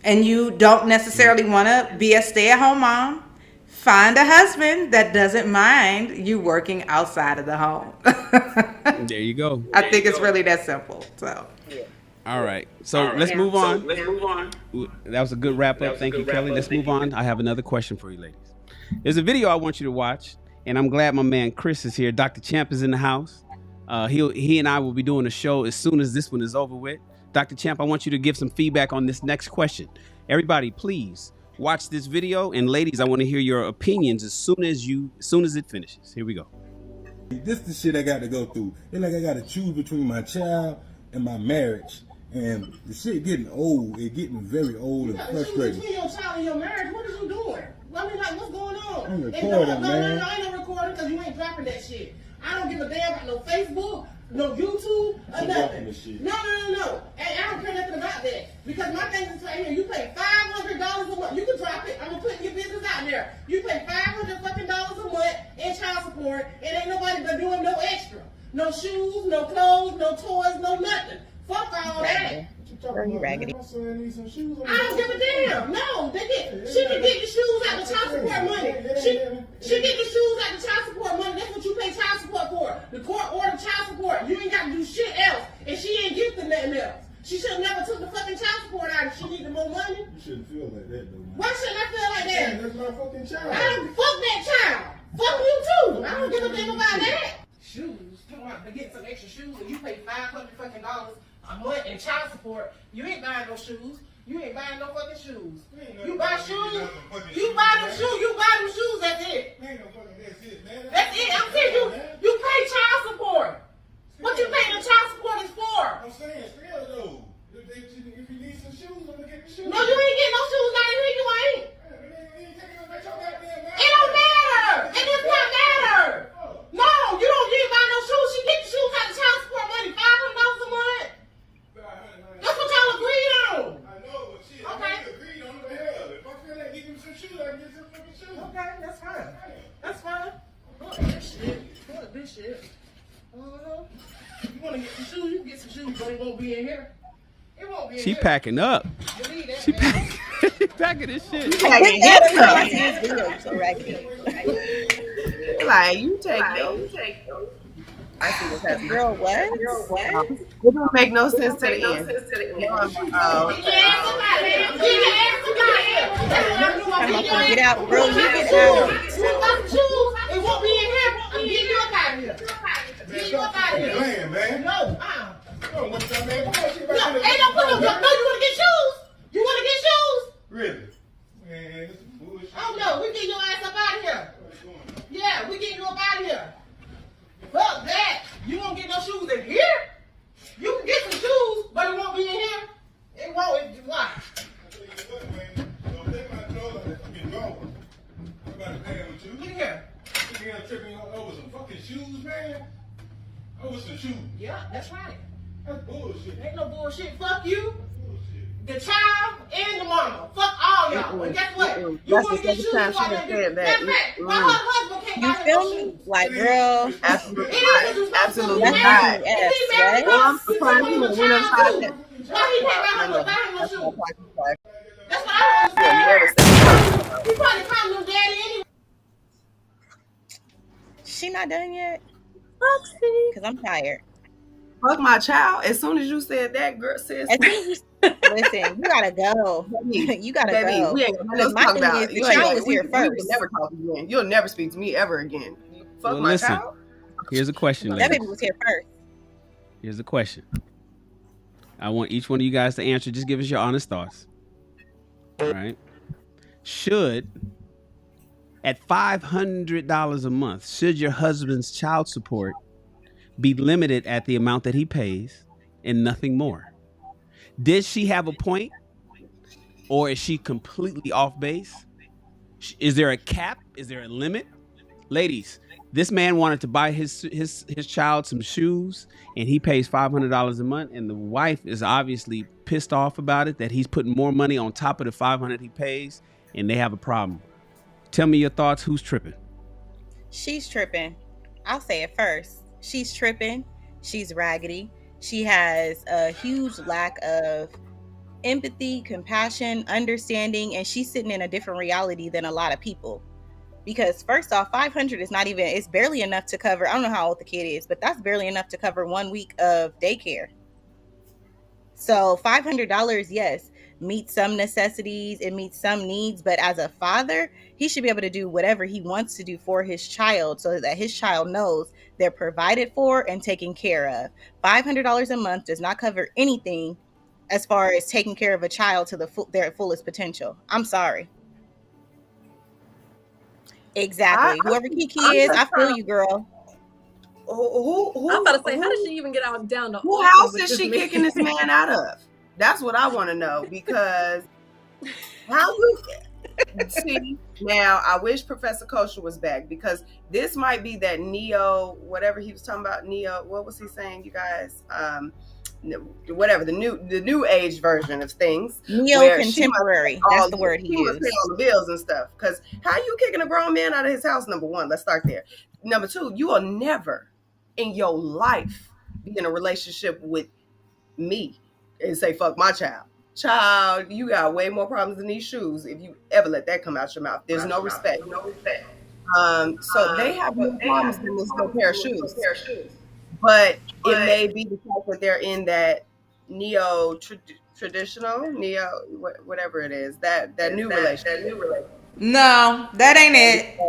and you don't necessarily want to be a stay-at-home mom, find a husband that doesn't mind you working outside of the home. There you go. I think it's really that simple. So, All right. So let's move on. That was a good wrap up. Thank you, Kelly. Let's move on. I have another question for you, ladies. There's a video I want you to watch, and I'm glad my man Chris is here. Dr. Champ is in the house. He and I will be doing a show as soon as this one is over with. Dr. Champ, I want you to give some feedback on this next question. Everybody, please watch this video, and ladies, I want to hear your opinions as soon as it finishes. Here we go. This is the shit I got to go through. It's like I got to choose between my child and my marriage, and the shit getting old. It's getting very old and frustrating. Between your child and your marriage, what is you doing? I mean, like, what's going on? I'm recording, man. No, I ain't no recording because you ain't dropping that shit. I don't give a damn about no Facebook, no YouTube, or nothing. No. And I don't care nothing about that. Because my thing is right here, you pay $500 a month. You can drop it. I'm going to put your business out there. You pay $500 fucking dollars a month in child support, and ain't nobody but doing no extra. No shoes, no clothes, no toys, no nothing. Fuck all that. Very raggedy. I don't give a damn. No, she can get the shoes out the child support money. She get the shoes out the child support money. That's what you pay child support for. The court ordered child support. You ain't got to do shit else. And she ain't gifting nothing else. She should have never took the fucking child support out if she needed more money. You shouldn't feel like that, though, man. Why shouldn't I feel like that? That's my fucking child. I don't fuck that child. Fuck you too. I don't give a damn about that. Shoes. Talking about to get some extra shoes and you pay $500 fucking dollars a month in child support. You ain't buying no shoes. You ain't buying no fucking shoes. You buy shoes. You buy them shoes. You buy them shoes. That's it. That's it. I'm saying you pay child support. What you pay the child support is for? I'm saying, still though, if you need some shoes, I'm gonna get the shoes. No, you ain't getting no shoes. Not in here. You ain't. It don't matter. It does not matter. No, you ain't buy no shoes. She get the shoes out of child support money. $500 a month. That's what y'all agreed on. I know, but shit, Okay. I agreed on the hell. If I feel like getting some shoes, I can get some fucking shoes. Okay, that's fine. That's fine. Fuck this shit. Fuck this shit. You want to get some shoes? You can get some shoes, but it won't be in here. It won't be in She here. packing up. Believe that, She man. packing this shit. So raggedy. Like, you take those. I see what's happening. Girl, what? It don't make no sense to the end. Get out, girl. You get out. It won't be in here. I'm getting you up out of here. Get you up out of here. Man, man. No, Oh, what's that, man? Come on, shit, no, man. ain't no put no. No, you want to get shoes? You want to get shoes? Really? Man, this is bullshit. Oh no, we getting your ass up out of here. Yeah, we getting you up out of here. Fuck that. You won't get no shoes in here. You can get some shoes, but it won't be in here. It won't. Why? Don't take my clothes, I'm getting gone. I'm about to pay with you. Get here. You got tripping over some fucking shoes, man? Over some shoes. Yeah, that's right. That's bullshit. Ain't no bullshit. Fuck you, Bullshit. the child, and the mama. Fuck all y'all. And guess what? You That's want to the get second shoes time while she they has do. said that. Matter of fact, why her husband can't You buy no feel me? shoes? Like, girl, Absolutely It is not. what you Absolutely supposed to do. not. If he married Well, I'm us, he's surprised someone you with a went child upside too. that. Why he paid my No, husband no, buy him no that's not shoes? practical. That's what I don't You'll never understand. say that. He probably called him daddy anyway. She not done yet? Foxy. Because I'm tired. Fuck my child. As soon as you said that, girl, sis, As soon as you listen, you gotta go. baby, You gotta baby, go. we ain't got nothing Because else to my talk thing is about. the You ain't child got, was here we will first. never talk again. You'll never speak to me ever again. Fuck Well, my listen. child. Here's a question, That ladies. baby was here first. Here's a question. I want each one of you guys to answer. Just give us your honest thoughts. All right. Should, at $500 a month, should your husband's child support be limited at the amount that he pays and nothing more? Did she have a point, or is she completely off base? Is there a cap? Is there a limit? Ladies, this man wanted to buy his child some shoes, and he pays $500 a month, and the wife is obviously pissed off about it, that he's putting more money on top of the $500 he pays, and they have a problem. Tell me your thoughts. Who's tripping? She's tripping. I'll say it first. She's tripping. She's raggedy. She has a huge lack of empathy, compassion, understanding, and she's sitting in a different reality than a lot of people. Because first off, 500 is not even, it's barely enough to cover, I don't know how old the kid is, but that's barely enough to cover 1 week of daycare. So $500, yes, meets some necessities, it meets some needs, but as a father, he should be able to do whatever he wants to do for his child so that his child knows they're provided for and taken care of. $500 a month does not cover anything as far as taking care of a child to their fullest potential. I'm sorry. Exactly. Whoever Kiki is, I feel you, girl. I'm about to say, how did she even get out down to who house is she kicking this man out of? That's what I want to know, because how you see now. I wish Professor Kosher was back, because this might be that neo, whatever he was talking about. Neo, what was he saying, you guys? Whatever, the new age version of things. Neo contemporary. That's the word he used. Pay all the bills and stuff. Because how you kicking a grown man out of his house? Number one, let's start there. Number two, you will never in your life be in a relationship with me and say fuck my child. Child, you got way more problems than these shoes if you ever let that come out your mouth. There's no respect. So they have more problems than this little pair of shoes. But it may be the fact that they're in that traditional, whatever it is, that new relationship. No, that ain't it.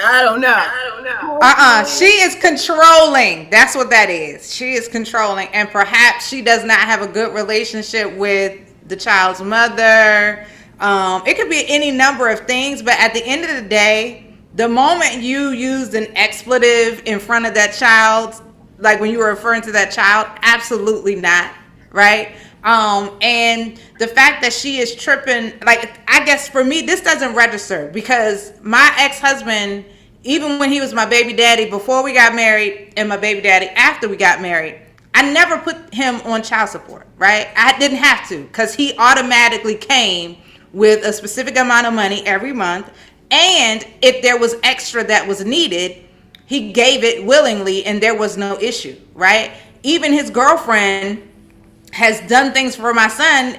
I don't know. She is controlling. That's what that is. She is controlling, and perhaps she does not have a good relationship with the child's mother. It could be any number of things, but at the end of the day, the moment you used an expletive in front of that child, like when you were referring to that child, absolutely not, right? And the fact that she is tripping, like, I guess for me, this doesn't register, because my ex-husband, even when he was my baby daddy before we got married and my baby daddy after we got married, I never put him on child support, right? I didn't have to, because he automatically came with a specific amount of money every month. And if there was extra that was needed, he gave it willingly and there was no issue, right? Even his girlfriend has done things for my son.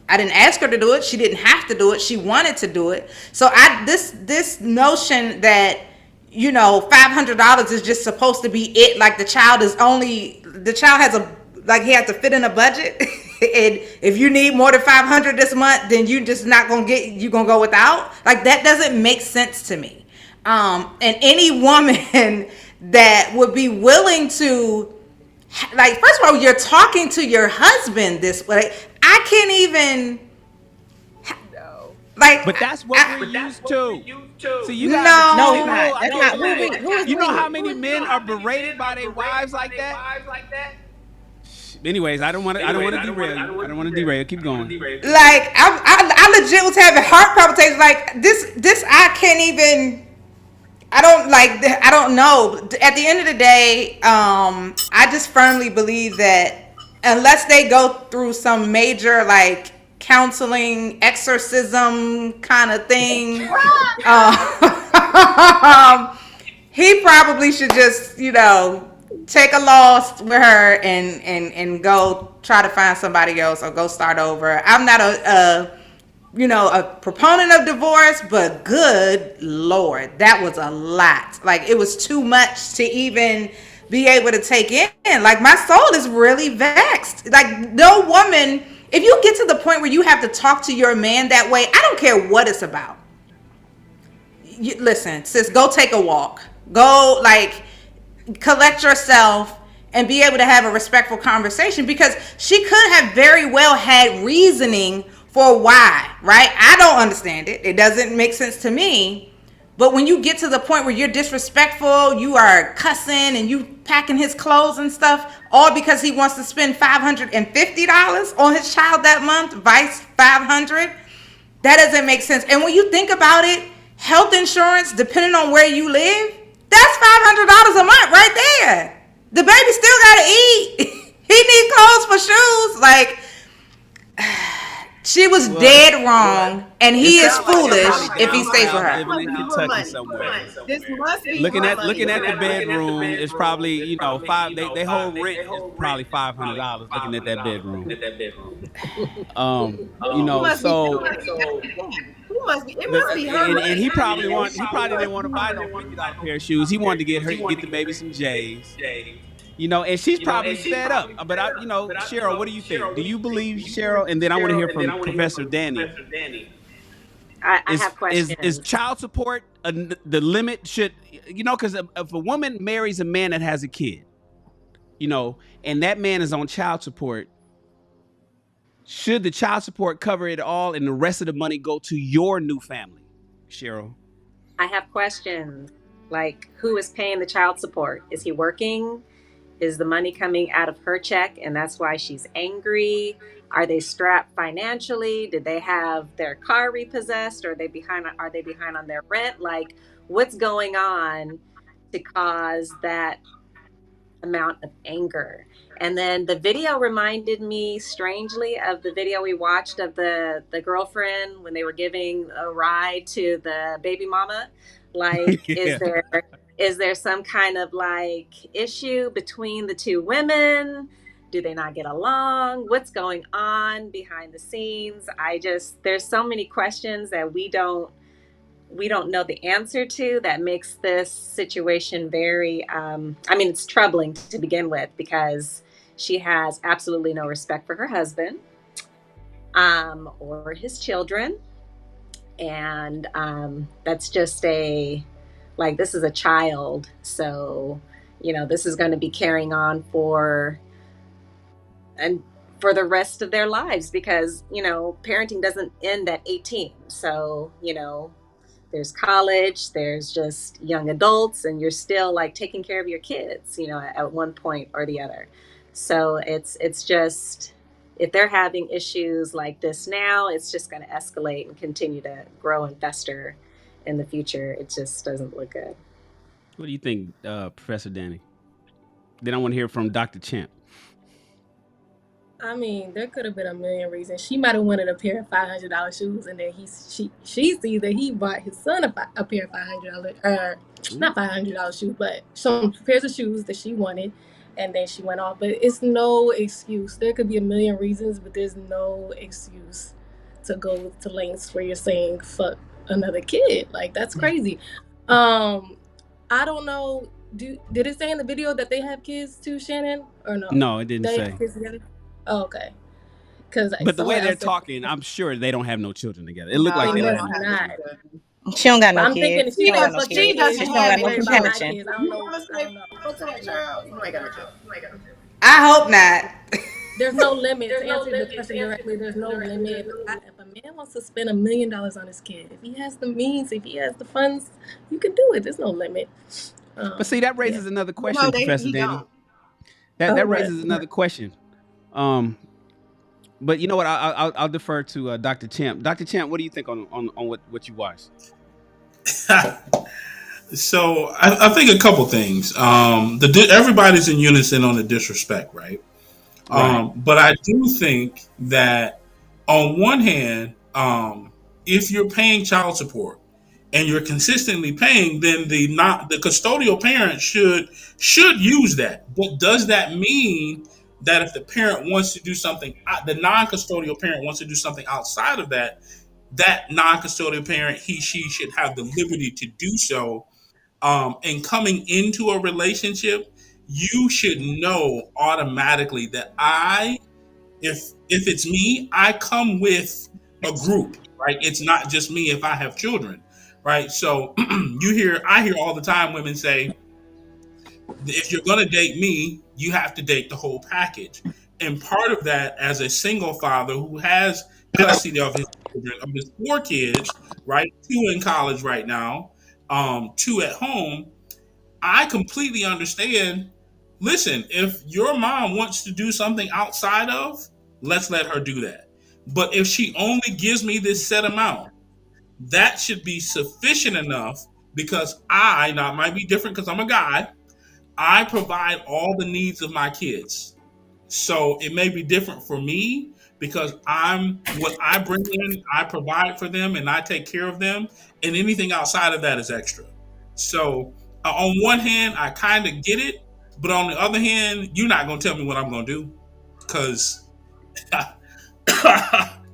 I didn't ask her to do it. She didn't have to do it. She wanted to do it. So this notion that, you know, $500 is just supposed to be it, like the child has he has to fit in a budget. And if you need more than $500 this month, then you just not gonna go without. Like, that doesn't make sense to me. And any woman that would be willing to, like, first of all, you're talking to your husband this way. I can't even. No. Like, but that's what we're used to. See, you guys No, it's not. That's not. Who is you know we? how many men are berated by their wives like that? Anyways, I don't want to derail you. I don't want to derail. Keep going. Like, I legit was having heart palpitations. Like, this I can't even. I don't know. At the end of the day, I just firmly believe that unless they go through some major, like, counseling, exorcism kind of thing, he probably should just, you know, take a loss with her and go try to find somebody else or go start over. I'm not a proponent of divorce, but good Lord, that was a lot. Like, it was too much to even be able to take in. Like, my soul is really vexed. Like, no woman, if you get to the point where you have to talk to your man that way, I don't care what it's about. Listen, sis, go take a walk. Go, like, collect yourself and be able to have a respectful conversation, because she could have very well had reasoning for why, right? I don't understand it. It doesn't make sense to me. But when you get to the point where you're disrespectful, you are cussing and you packing his clothes and stuff, all because he wants to spend $550 on his child that month, vice $500, that doesn't make sense. And when you think about it, health insurance, depending on where you live, that's $500 a month right there. The baby still gotta eat. He need clothes for shoes. Like, she was dead wrong, and he is foolish if he stays with her. Living in Kentucky somewhere. This must be Looking her at money. looking at the bedroom is probably five. They whole rent is probably $500. Looking at that bedroom. He must be. So He must be. It must be her and money. he probably didn't want to buy no $50 pair of shoes. He wanted to get the baby some J's. And she's probably fed up. But Cheryl, what do you think? Do you believe, Cheryl? And then I want to hear from Professor Danny. I have questions. Is child support the limit? Should because if a woman marries a man that has a kid, and that man is on child support, should the child support cover it all, and the rest of the money go to your new family, Cheryl? I have questions. Like, who is paying the child support? Is he working? Is the money coming out of her check and that's why she's angry? Are they strapped financially? Did they have their car repossessed? Or are they behind on their rent? Like, what's going on to cause that amount of anger? And then the video reminded me strangely of the video we watched of the girlfriend when they were giving a ride to the baby mama. Like, Yeah. is there some kind of like issue between the two women? Do they not get along? What's going on behind the scenes? There's so many questions that we don't know the answer to, that makes this situation very, it's troubling to begin with, because she has absolutely no respect for her husband, or his children. And that's just this is a child. So, this is going to be carrying on for the rest of their lives, because, parenting doesn't end at 18. So, there's college, there's just young adults, and you're still like taking care of your kids, at one point or the other. So it's just, if they're having issues like this now, it's just going to escalate and continue to grow and fester in the future. It just doesn't look good. What do you think, Professor Danny? Then I want to hear from Dr. Champ. I mean, there could have been a million reasons. She might have wanted a pair of $500 shoes, and then she sees that he bought his son a pair of $500, not $500 shoes, but some pairs of shoes that she wanted, and then she went off. But it's no excuse. There could be a million reasons, but there's no excuse to go to lengths where you're saying fuck another kid. Like, that's crazy. I don't know. Did it say in the video that they have kids too, Shannon, or no? No, it didn't They say. have kids together? Oh, okay. But the way they're talking, I'm sure they don't have no children together. It looked like they don't have no not. children. She don't got no I'm thinking kids. she don't got does, no but kids. she doesn't She don't have got no it. compassion. I don't know. I hope not. There's no limit. To answer the question directly, there's no limit. If a man wants to spend $1 million on his kid, if he has the means, if he has the funds, you can do it. There's no limit. But see, that raises another question, No, Professor he Danny. don't. That raises another question. But you know what? I'll defer to Dr. Champ. Dr. Champ, what do you think on what you watched? So I think a couple things. Everybody's in unison on the disrespect, right? Right. But I do think that on one hand, if you're paying child support and you're consistently paying, then the custodial parent should use that. But does that mean that if the parent wants to do something, the non-custodial parent wants to do something outside of that, that non-custodial parent, he she should have the liberty to do so? And coming into a relationship, you should know automatically that if it's me, I come with a group, right? It's not just me if I have children, right? So I hear all the time women say, if you're going to date me, you have to date the whole package. And part of that, as a single father who has custody of his children, of his 4 kids, right? 2 in college right now, 2 at home. I completely understand. Listen, if your mom wants to do something outside of, let's let her do that. But if she only gives me this set amount, that should be sufficient enough, because now it might be different because I'm a guy, I provide all the needs of my kids. So it may be different for me because what I bring in, I provide for them and I take care of them, and anything outside of that is extra. So on one hand, I kind of get it, but on the other hand, you're not going to tell me what I'm going to do, because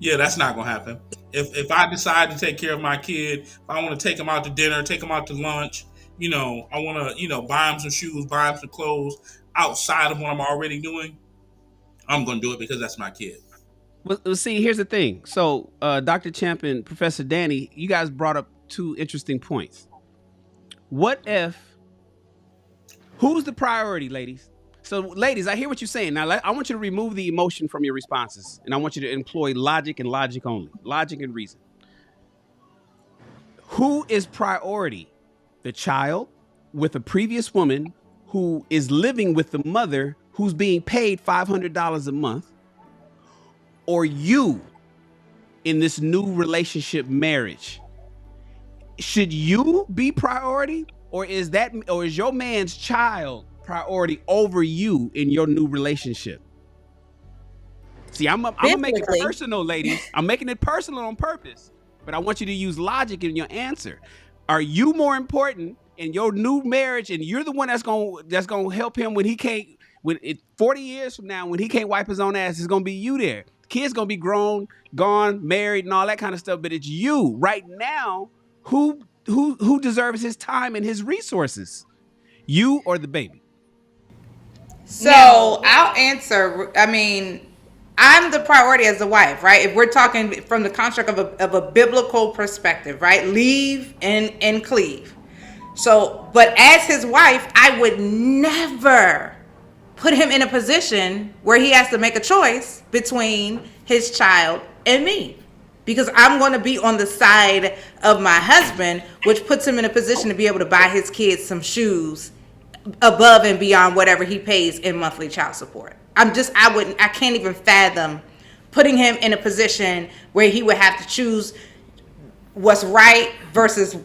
yeah, that's not going to happen. If I decide to take care of my kid, if I want to take him out to dinner, take him out to lunch, I want to, buy him some shoes, buy him some clothes outside of what I'm already doing, I'm going to do it because that's my kid. Well, see, here's the thing. So, Dr. Champ and Professor Danny, you guys brought up 2 interesting points. What if, who's the priority, ladies? So, ladies, I hear what you're saying. Now, I want you to remove the emotion from your responses, and I want you to employ logic and logic only, logic and reason. Who is priority? The child with a previous woman who is living with the mother who's being paid $500 a month, or you in this new relationship marriage? Should you be priority, or is your man's child priority over you in your new relationship? See, I'm gonna make it personal, ladies. I'm making it personal on purpose, but I want you to use logic in your answer. Are you more important in your new marriage, and you're the one that's gonna help him when he can't? 40 years from now, when he can't wipe his own ass, it's gonna be you there. Kids gonna be grown, gone, married, and all that kind of stuff. But it's you right now who deserves his time and his resources, you or the baby? So I'll answer. I mean, I'm the priority as a wife, right? If we're talking from the construct of a biblical perspective, right? Leave and cleave. So, but as his wife, I would never put him in a position where he has to make a choice between his child and me, because I'm going to be on the side of my husband, which puts him in a position to be able to buy his kids some shoes above and beyond whatever he pays in monthly child support. I can't even fathom putting him in a position where he would have to choose what's right versus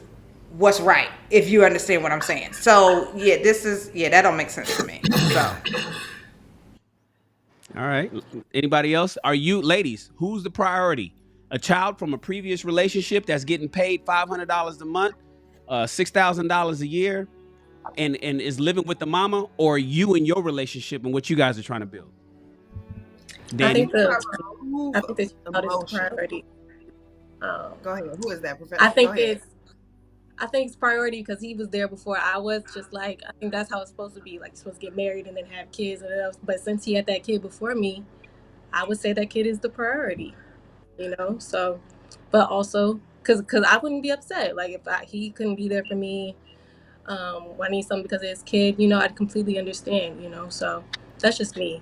what's right, if you understand what I'm saying. So that don't make sense to me. So all right, anybody else? Are you, ladies, who's the priority? A child from a previous relationship that's getting paid $500 a month, $6,000 a year, and is living with the mama, or you in your relationship and what you guys are trying to build? Danny? I think the child is the priority. Go ahead. Who is that, Professor? I think it's priority because he was there before I was. Just like, I think that's how it's supposed to be. Like, you're supposed to get married and then have kids and else. But since he had that kid before me, I would say that kid is the priority. So, but also because I wouldn't be upset. Like, if he couldn't be there for me, when I need something because of his kid, I'd completely understand. So that's just me.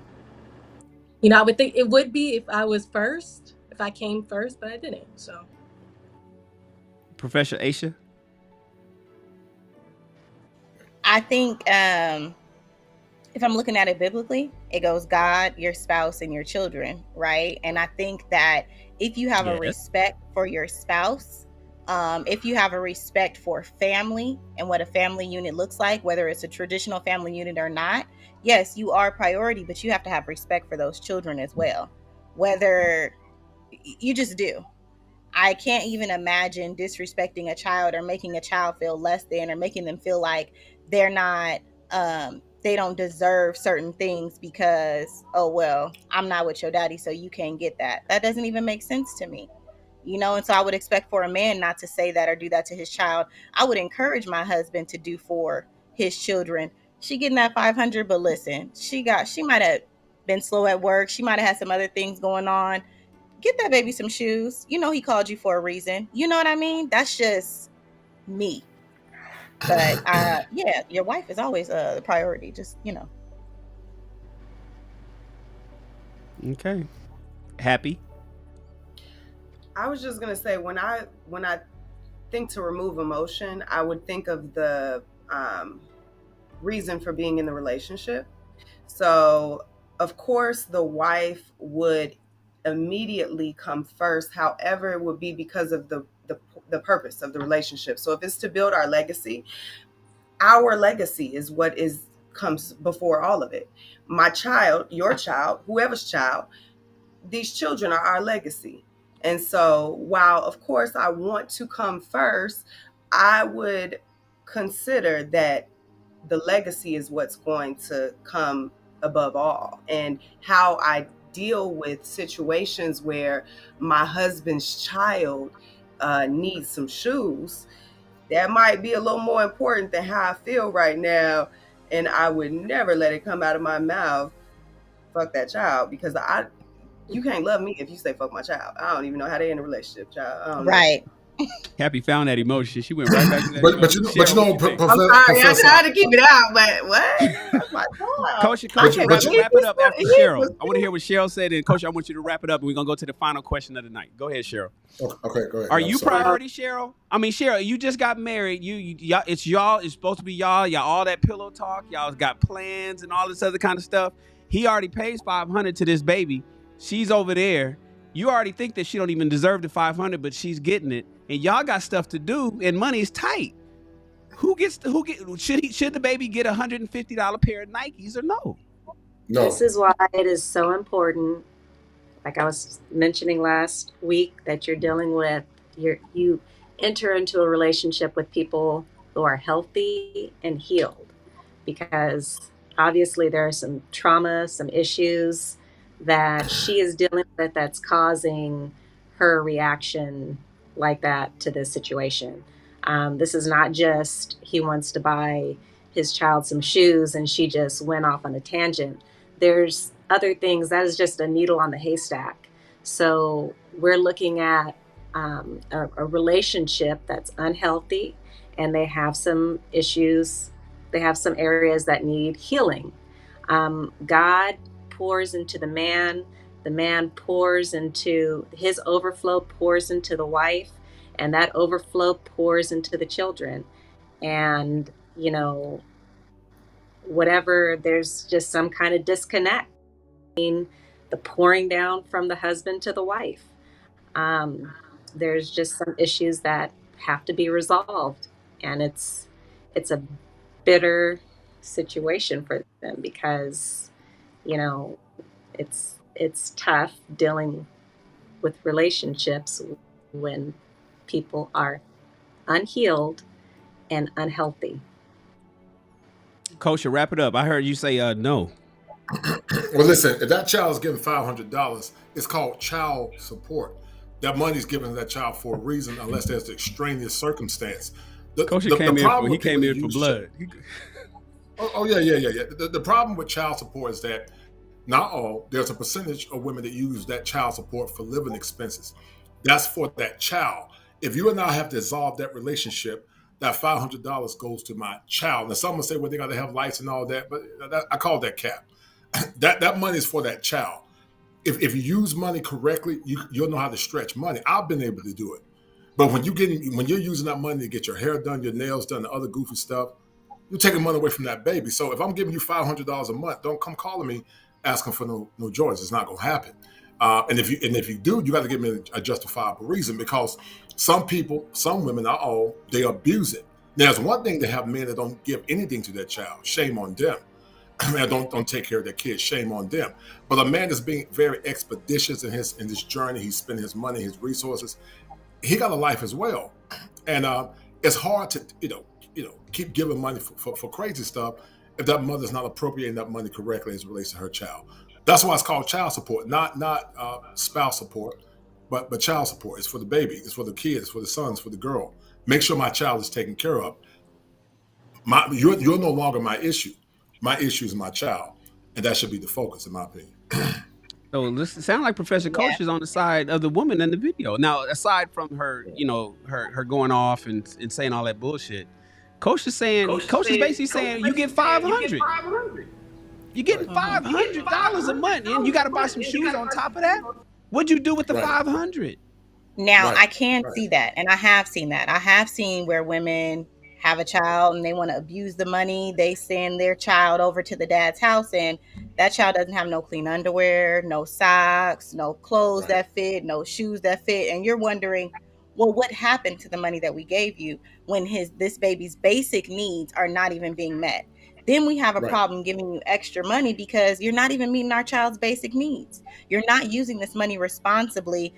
I would think it would be if I was first, if I came first, but I didn't. So, Professor Aisha? I think if I'm looking at it biblically, it goes God, your spouse, and your children, right? And I think that if you have a respect for your spouse, if you have a respect for family and what a family unit looks like, whether it's a traditional family unit or not, yes, you are a priority, but you have to have respect for those children as well. Whether you just do. I can't even imagine disrespecting a child or making a child feel less than, or making them feel like they're not, they don't deserve certain things because, oh, well, I'm not with your daddy, so you can't get that. That doesn't even make sense to me. And so I would expect for a man not to say that or do that to his child. I would encourage my husband to do for his children. She getting that 500, but listen, she might have been slow at work. She might have had some other things going on. Get that baby some shoes. He called you for a reason. You know what I mean? That's just me. But yeah, your wife is always the priority. Just. Okay. Happy. I was just gonna say, when I think to remove emotion, I would think of the reason for being in the relationship. So, of course, the wife would immediately come first. However, it would be because of the purpose of the relationship. So, if it's to build our legacy is what comes before all of it. My child, your child, whoever's child, these children are our legacy. And so, while of course I want to come first, I would consider that the legacy is what's going to come above all. And how I deal with situations where my husband's child needs some shoes, that might be a little more important than how I feel right now. And I would never let it come out of my mouth, fuck that child, because you can't love me if you say fuck my child. I don't even know how they in a relationship, child. I don't know. Right. Happy found that emotion. She went right back to that But emotion. you Cheryl, know, what you think? I'm sorry, I Professor, tried to keep it out, but what? That's my child. Coach, I wrap can't it up after believe Cheryl. this. I want to hear what Cheryl said, and Coach, I want you to wrap it up, and we're gonna go to the final question of the night. Go ahead, Cheryl. Okay, go ahead. Are I'm you sorry. priority, Cheryl? I mean, Cheryl, you just got married. Y'all, it's y'all. It's supposed to be y'all. Y'all all that pillow talk. Y'all got plans and all this other kind of stuff. He already pays $500 to this baby. She's over there. You already think that she don't even deserve the $500, but she's getting it. And y'all got stuff to do, and money is tight. Should the baby get $150 pair of Nikes or no? No. This is why it is so important, like I was mentioning last week, that you're dealing with, you enter into a relationship with people who are healthy and healed, because obviously there are some trauma, some issues that she is dealing with that's causing her reaction like that to this situation. This is not just he wants to buy his child some shoes and she just went off on a tangent. There's other things. That is just a needle on the haystack. So we're looking at a relationship that's unhealthy, and they have some issues. They have some areas that need healing. God pours into the man pours into his overflow, pours into the wife, and that overflow pours into the children. And, whatever, there's just some kind of disconnect between the pouring down from the husband to the wife. There's just some issues that have to be resolved, and it's a bitter situation for them, because it's tough dealing with relationships when people are unhealed and unhealthy. Coach, wrap it up. I heard you say no. Well, listen, if that child is given $500, it's called child support. That money is given to that child for a reason, unless there's an extraneous circumstance. Coach came in for blood. Yeah. The problem with child support is that not all, there's a percentage of women that use that child support for living expenses. That's for that child. If you and I have dissolved that relationship, that $500 goes to my child. Now, someone say, well, they got to have lights and all that, but I call that cap. That money is for that child. If you use money correctly, you'll know how to stretch money. I've been able to do it. But when you're using that money to get your hair done, your nails done, the other goofy stuff, you're taking money away from that baby. So if I'm giving you $500 a month, don't come calling me asking for no Jordans. It's not going to happen. And if you do, you got to give me a justifiable reason, because some people, some women, not all, they abuse it. Now, there's one thing to have men that don't give anything to their child. Shame on them. Man, don't take care of their kids. Shame on them. But a man that's being very expeditious in his journey, he's spending his money, his resources. he got a life as well, and it's hard to keep giving money for crazy stuff if that mother's not appropriating that money correctly as it relates to her child. That's why it's called child support, not spouse support, but child support. It's for the baby, it's for the kid, it's for the son, it's for the girl. Make sure my child is taken care of. You're no longer my issue. My issue is my child, and that should be the focus, in my opinion. So this sound like Professor Yeah. Coach is on the side of the woman in the video. Now, aside from her, her going off and saying all that bullshit, Coach is basically saying you get 500. You're getting $500 a month, and you got to buy some shoes on top of that. What'd you do with the Right. 500? Now, Right. I can see that, and I have seen that. I have seen where women have a child and they want to abuse the money. They send their child over to the dad's house, and that child doesn't have no clean underwear, no socks, no clothes Right. that fit, no shoes that fit. And you're wondering, well, what happened to the money that we gave you when this baby's basic needs are not even being met? Then we have a Right. problem giving you extra money because you're not even meeting our child's basic needs. You're not using this money responsibly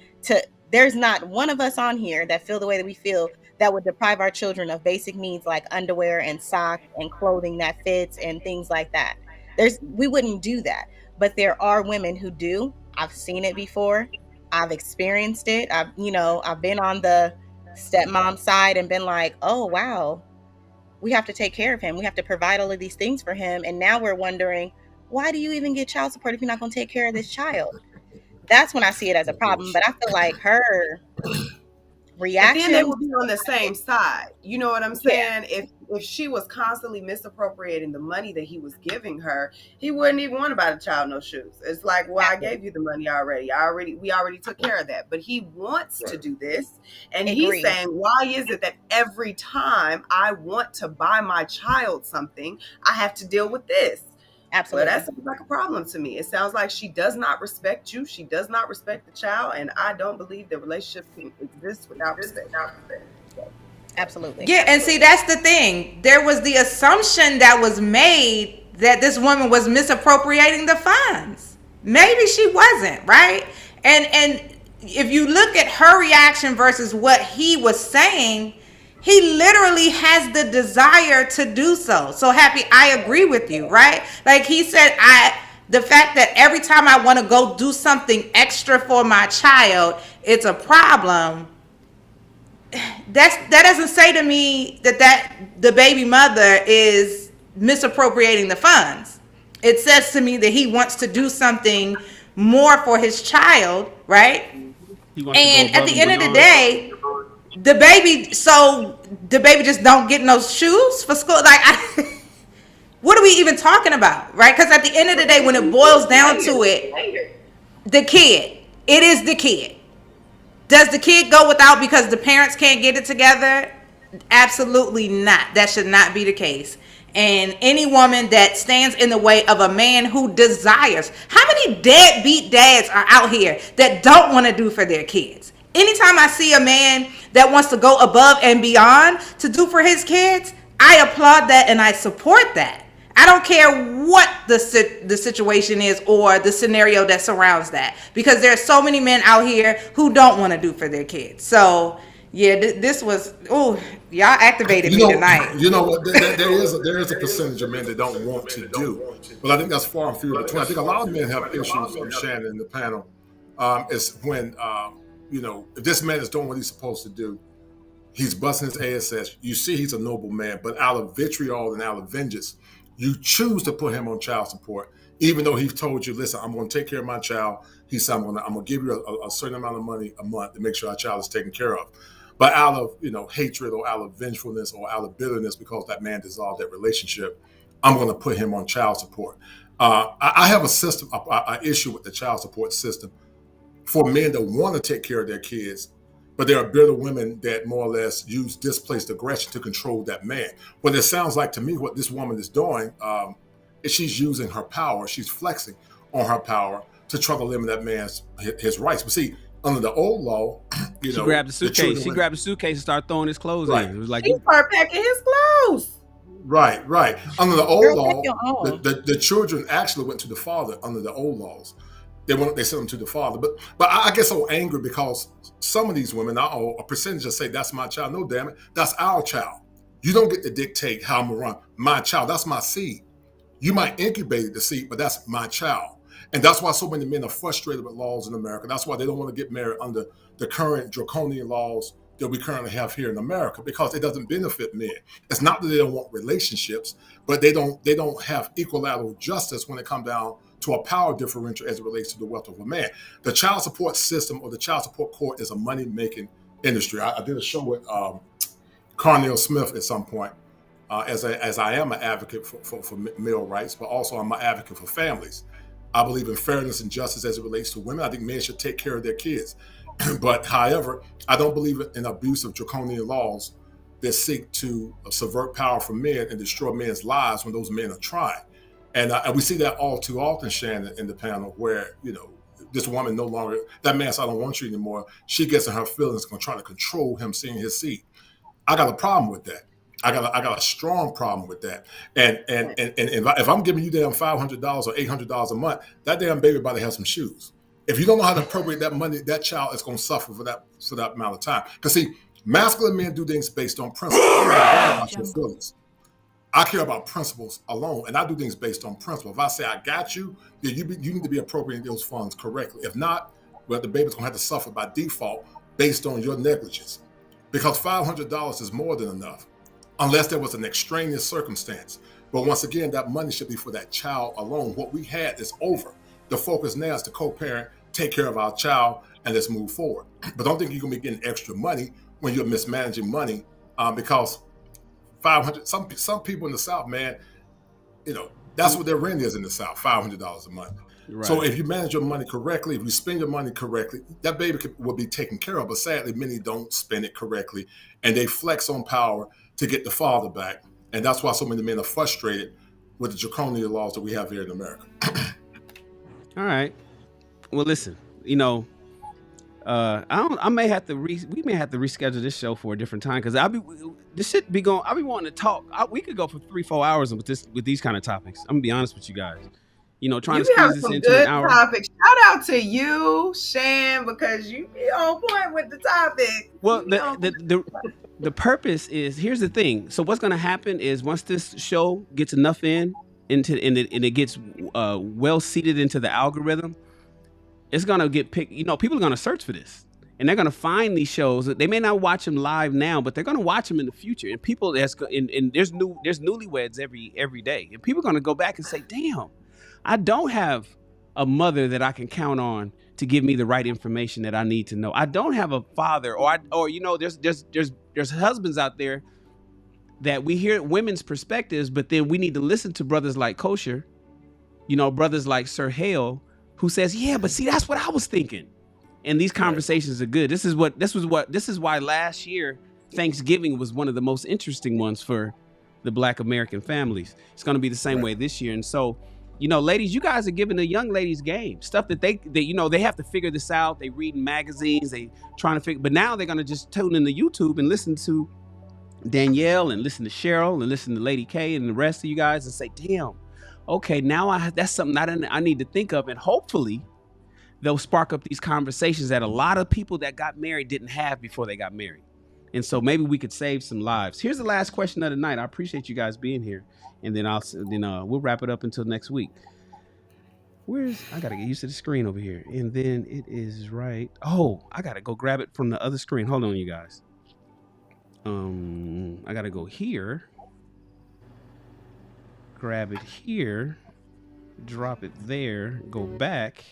there's not one of us on here that feel the way that we feel that would deprive our children of basic needs like underwear and socks and clothing that fits and things like that. We wouldn't do that. But there are women who do. I've seen it before. I've experienced it. I've been on the stepmom side and been like, oh wow, we have to take care of him. We have to provide all of these things for him. And now we're wondering, why do you even get child support if you're not going to take care of this child? That's when I see it as a problem. But I feel like her reaction. Then they would be on the same side. You know what I'm saying? If she was constantly misappropriating the money that he was giving her, he wouldn't even want to buy the child no shoes. It's like, well, I gave you the money already. We already took care of that. But he wants to do this. And he's saying, why is it that every time I want to buy my child something, I have to deal with this? Absolutely. Well, that sounds like a problem to me. It sounds like she does not respect you. She does not respect the child. And I don't believe the relationship can exist without respect. Absolutely. Yeah, and see, that's the thing. There was the assumption that was made that this woman was misappropriating the funds. Maybe she wasn't, right? And if you look at her reaction versus what he was saying, he literally has the desire to do so. So Happy, I agree with you, right? Like he said, the fact that every time I want to go do something extra for my child, it's a problem. That doesn't say to me that the baby mother is misappropriating the funds. It says to me that he wants to do something more for his child, right? And at the end of the day, the baby just don't get no shoes for school. Like, what are we even talking about, right? Because at the end of the day, when it boils down to it, it is the kid. Does the kid go without because the parents can't get it together? Absolutely not. That should not be the case. And any woman that stands in the way of a man who desires, how many deadbeat dads are out here that don't want to do for their kids? Anytime I see a man that wants to go above and beyond to do for his kids, I applaud that and I support that. I don't care what the situation is or the scenario that surrounds that, because there are so many men out here who don't want to do for their kids. So yeah, this was, y'all activated me tonight. You know what? There is a percentage of men that don't want to do, but I think that's far and few between. I think a lot of men have issues from Shannon in the panel. Is when if this man is doing what he's supposed to do, he's busting his ass. You see, he's a noble man, but out of vitriol and out of vengeance, you choose to put him on child support, even though he's told you, listen, I'm going to take care of my child. He said, I'm going to give you a certain amount of money a month to make sure our child is taken care of. But out of hatred or out of vengefulness or out of bitterness because that man dissolved that relationship, I'm going to put him on child support. I have an issue with the child support system for men that want to take care of their kids, but there are bitter women that more or less use displaced aggression to control that man. What it sounds like to me, what this woman is doing, is she's using her power. She's flexing on her power to try to limit that man's his rights. But see, under the old law, she grabbed the suitcase. She grabbed the suitcase and started throwing his clothes in. It was like he started packing his clothes. Right. Under the old law, the children actually went to the father under the old laws. They send them to the father. But I get so angry because some of these women, a percentage just say that's my child. No, damn it, that's our child. You don't get to dictate how I'm gonna run my child. That's my seed. You might incubate the seed, but that's my child. And that's why so many men are frustrated with laws in America. That's why they don't want to get married under the current draconian laws that we currently have here in America, because it doesn't benefit men. It's not that they don't want relationships, but they don't have equilateral justice when it comes down to a power differential as it relates to the wealth of a man. The child support system or the child support court is a money-making industry. I did a show with Carnell Smith at some point, as I am an advocate for male rights, but also I'm an advocate for families. I believe in fairness and justice as it relates to women. I think men should take care of their kids. But however, I don't believe in abuse of draconian laws that seek to subvert power from men and destroy men's lives when those men are trying. And we see that all too often, Shannon, in the panel, where, this woman no longer, that man says, I don't want you anymore. She gets in her feelings and trying to control him seeing his seed. I got a problem with that. I got a strong problem with that. And if I'm giving you damn $500 or $800 a month, that damn baby about to have some shoes. If you don't know how to appropriate that money, that child is going to suffer for that amount of time. Because see, masculine men do things based on principles. I'm not worried about your feelings. I care about principles alone, and I do things based on principle. If I say I got you, then you need to be appropriating those funds correctly. If not, well, the baby's going to have to suffer by default based on your negligence. Because $500 is more than enough, unless there was an extraneous circumstance. But once again, that money should be for that child alone. What we had is over. The focus now is to co-parent, take care of our child, and let's move forward. But don't think you're going to be getting extra money when you're mismanaging money, because 500. Some people in the South, man, that's what their rent is in the South, $500 a month. Right. So if you manage your money correctly, if you spend your money correctly, that baby will be taken care of. But sadly, many don't spend it correctly, and they flex on power to get the father back. And that's why so many men are frustrated with the draconian laws that we have here in America. All right. Well, listen, I may have to we may have to reschedule this show for a different time, because I'll be wanting to talk. We could go for 3-4 hours with these kind of topics. I'm gonna be honest with you guys. Trying to squeeze this into an hour. Topics. Shout out to you, Shan, because you be on point with the topic. Well, the purpose is, here's the thing. So what's gonna happen is, once this show gets enough and it gets well seated into the algorithm, it's gonna get picked. People are gonna search for this, and they're gonna find these shows. They may not watch them live now, but they're gonna watch them in the future. And people, there's newlyweds every day, and people are gonna go back and say, "Damn, I don't have a mother that I can count on to give me the right information that I need to know. I don't have a father, there's husbands out there that we hear women's perspectives, but then we need to listen to brothers like Kosher, brothers like Sir Hale, who says, yeah, but see, that's what I was thinking." And these conversations are good. This is why last year Thanksgiving was one of the most interesting ones for the Black American families. It's going to be the same way this year. And so, ladies, you guys are giving the young ladies game stuff that they have to figure this out. They read in magazines, they trying to figure, but now they're going to just tune into YouTube and listen to Danielle and listen to Cheryl and listen to Lady K and the rest of you guys and say, damn, okay, now that's something I need to think of. And hopefully they'll spark up these conversations that a lot of people that got married didn't have before they got married. And so maybe we could save some lives. Here's the last question of the night. I appreciate you guys being here. And then we'll wrap it up until next week. I gotta get used to the screen over here. And then it is right. Oh, I gotta go grab it from the other screen. Hold on, you guys. I gotta go here. Grab it here. Drop it there. Go back.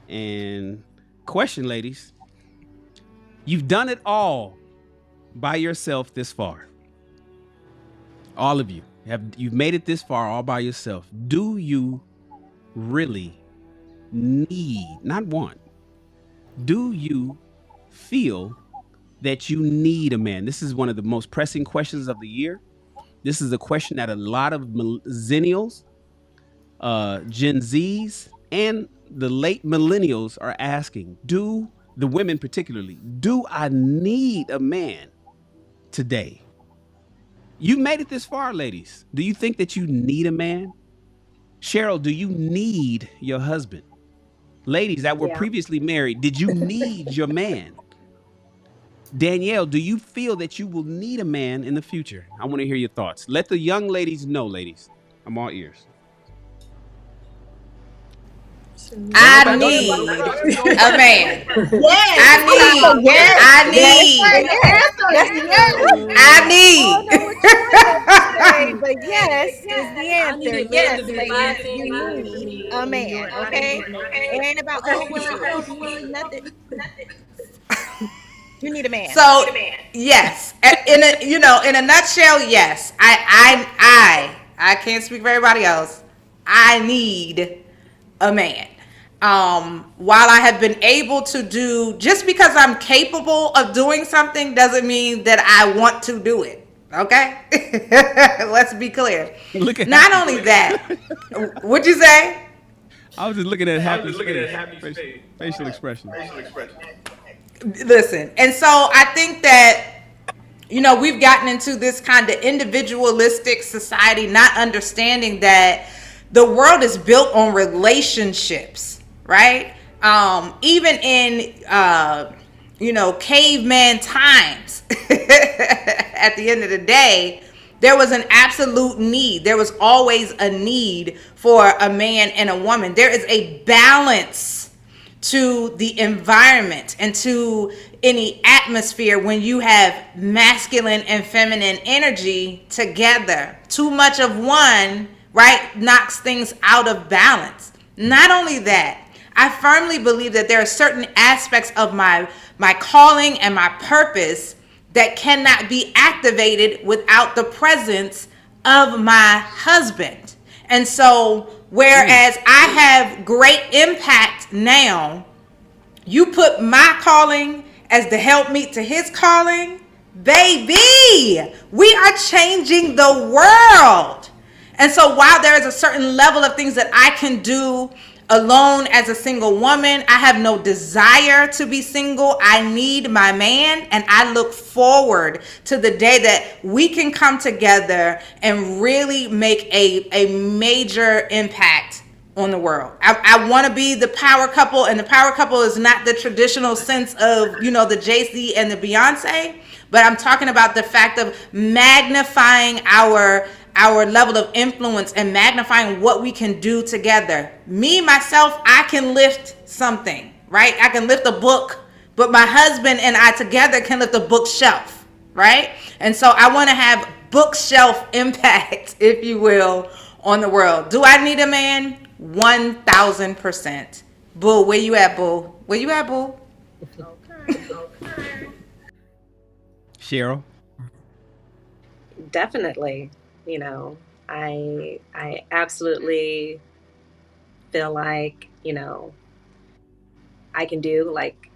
And question, ladies. You've done it all by yourself this far. All of you you've made it this far all by yourself. Do you really need, not want, do you feel that you need a man? This is one of the most pressing questions of the year. This is a question that a lot of millennials, Gen Zs, and the late millennials are asking. Do the women particularly, do I need a man today? You've made it this far, ladies. Do you think that you need a man? Cheryl, do you need your husband? Ladies that were Yeah. previously married, did you need your man? Danielle, do you feel that you will need a man in the future? I want to hear your thoughts. Let the young ladies know, ladies. I'm all ears. Don't I nobody, don't you, need don't a man. Yes. I need. Yes. I Yes. need. The answer is yes. I I don't know need. what you want us to say, but yes is the I answer. needed men to Yes, be ladies, five feet you five to need me a in New man. York. I didn't Okay, need no it man. ain't about Okay. well, you don't need nothing. You need a man. So yes, in a nutshell, yes. I can't speak for everybody else. I need a man. While I have been able to do, just because I'm capable of doing something doesn't mean that I want to do it. Okay, let's be clear. Look at Not Happy's only face. that, what'd you say? I was just looking at Happy's face, facial expressions. Listen, and so I think that we've gotten into this kind of individualistic society, not understanding that the world is built on relationships, right? Even in caveman times, at the end of the day, there was an absolute need. There was always a need for a man and a woman. There is a balance to the environment and to any atmosphere when you have masculine and feminine energy together. Too much of one, right, knocks things out of balance. Not only that, I firmly believe that there are certain aspects of my calling and my purpose that cannot be activated without the presence of my husband. And so, whereas I have great impact now, you put my calling as the helpmeet to his calling, baby, we are changing the world. And so while there is a certain level of things that I can do alone as a single woman, I have no desire to be single. I need my man, and I look forward to the day that we can come together and really make a major impact on the world. I want to be the power couple, and the power couple is not the traditional sense of, the Jay-Z and the Beyonce, but I'm talking about the fact of magnifying our level of influence and magnifying what we can do together. Me, myself, I can lift something, right? I can lift a book, but my husband and I together can lift a bookshelf, right? And so I want to have bookshelf impact, if you will, on the world. Do I need a man? 1000%. Boo, where you at, boo? Where you at, boo? Cheryl. Definitely. You know, I absolutely feel like, I can do, like,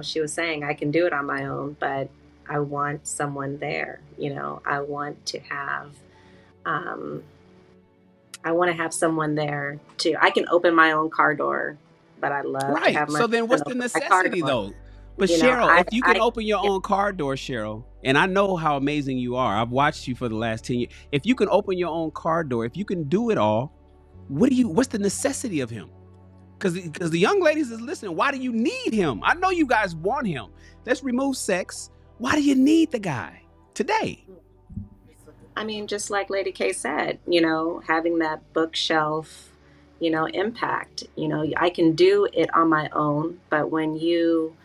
she was saying, I can do it on my own, but I want someone there. I want to have um I want to have someone there too. I can open my own car door, but I love to Right. have my So then husband what's the open my car necessity door. though? But You know, Cheryl, I if you can I open your yeah, own car door, Cheryl, and I know how amazing you are. I've watched you for the last 10 years. If you can open your own car door, if you can do it all, what's the necessity of him? Because the young ladies is listening. Why do you need him? I know you guys want him. Let's remove sex. Why do you need the guy today? I mean, just like Lady K said, having that bookshelf, impact. I can do it on my own, but when you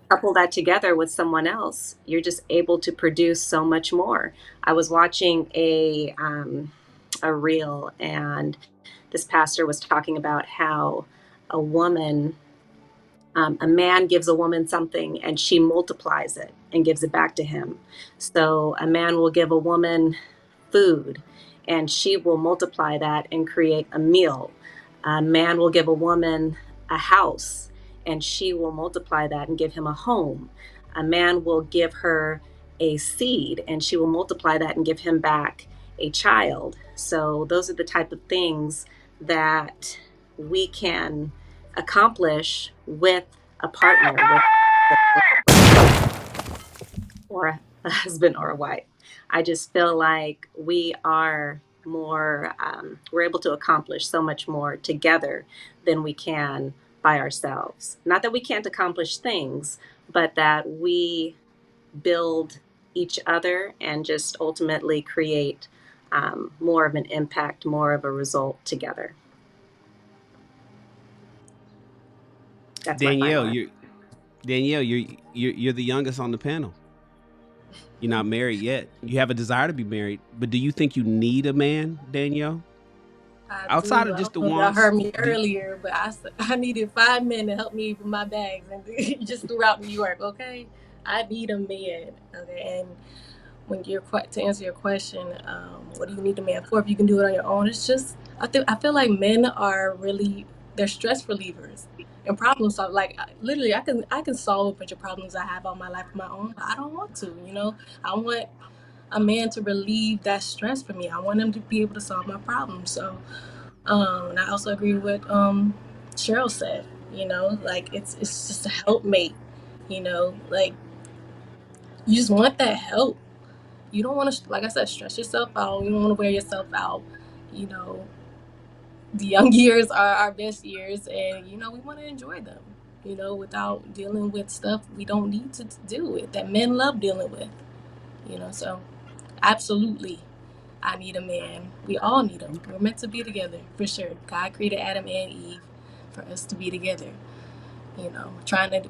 couple that together with someone else, you're just able to produce so much more. I was watching a reel, and this pastor was talking about how a woman, a man gives a woman something and she multiplies it and gives it back to him. So a man will give a woman food and she will multiply that and create a meal. A man will give a woman a house and she will multiply that and give him a home. A man will give her a seed and she will multiply that and give him back a child. So those are the type of things that we can accomplish with a partner, or a husband or a wife. I just feel like we are more, we're able to accomplish so much more together than we can by ourselves. Not that we can't accomplish things, but that we build each other and just ultimately create more of an impact, more of a result together. That's my final Danielle, answer. you're the youngest on the panel. You're not married yet. You have a desire to be married, but do you think you need a man, Danielle? I Outside do. of I just don't the know if y'all wants, heard me earlier, but I needed 5 men to help me with my bags and just throughout New York. Okay, I need a man. Okay, and when you're to answer your question, what do you need a man for if you can do it on your own? It's just I feel like men are really they're stress relievers and problem solve. Like literally, I can solve a bunch of problems I have on my life on my own. But I don't want to. You know, I want a man to relieve that stress for me. I want him to be able to solve my problems. So, and I also agree with Cheryl said. You know, like it's just a helpmate. You know, like you just want that help. You don't want to, like I said, stress yourself out. You don't want to wear yourself out. You know, the young years are our best years, and you know we want to enjoy them. You know, without dealing with stuff we don't need to deal with that men love dealing with. You know, so absolutely, I need a man. We all need him. We're meant to be together for sure. God created Adam and Eve for us to be together. You know,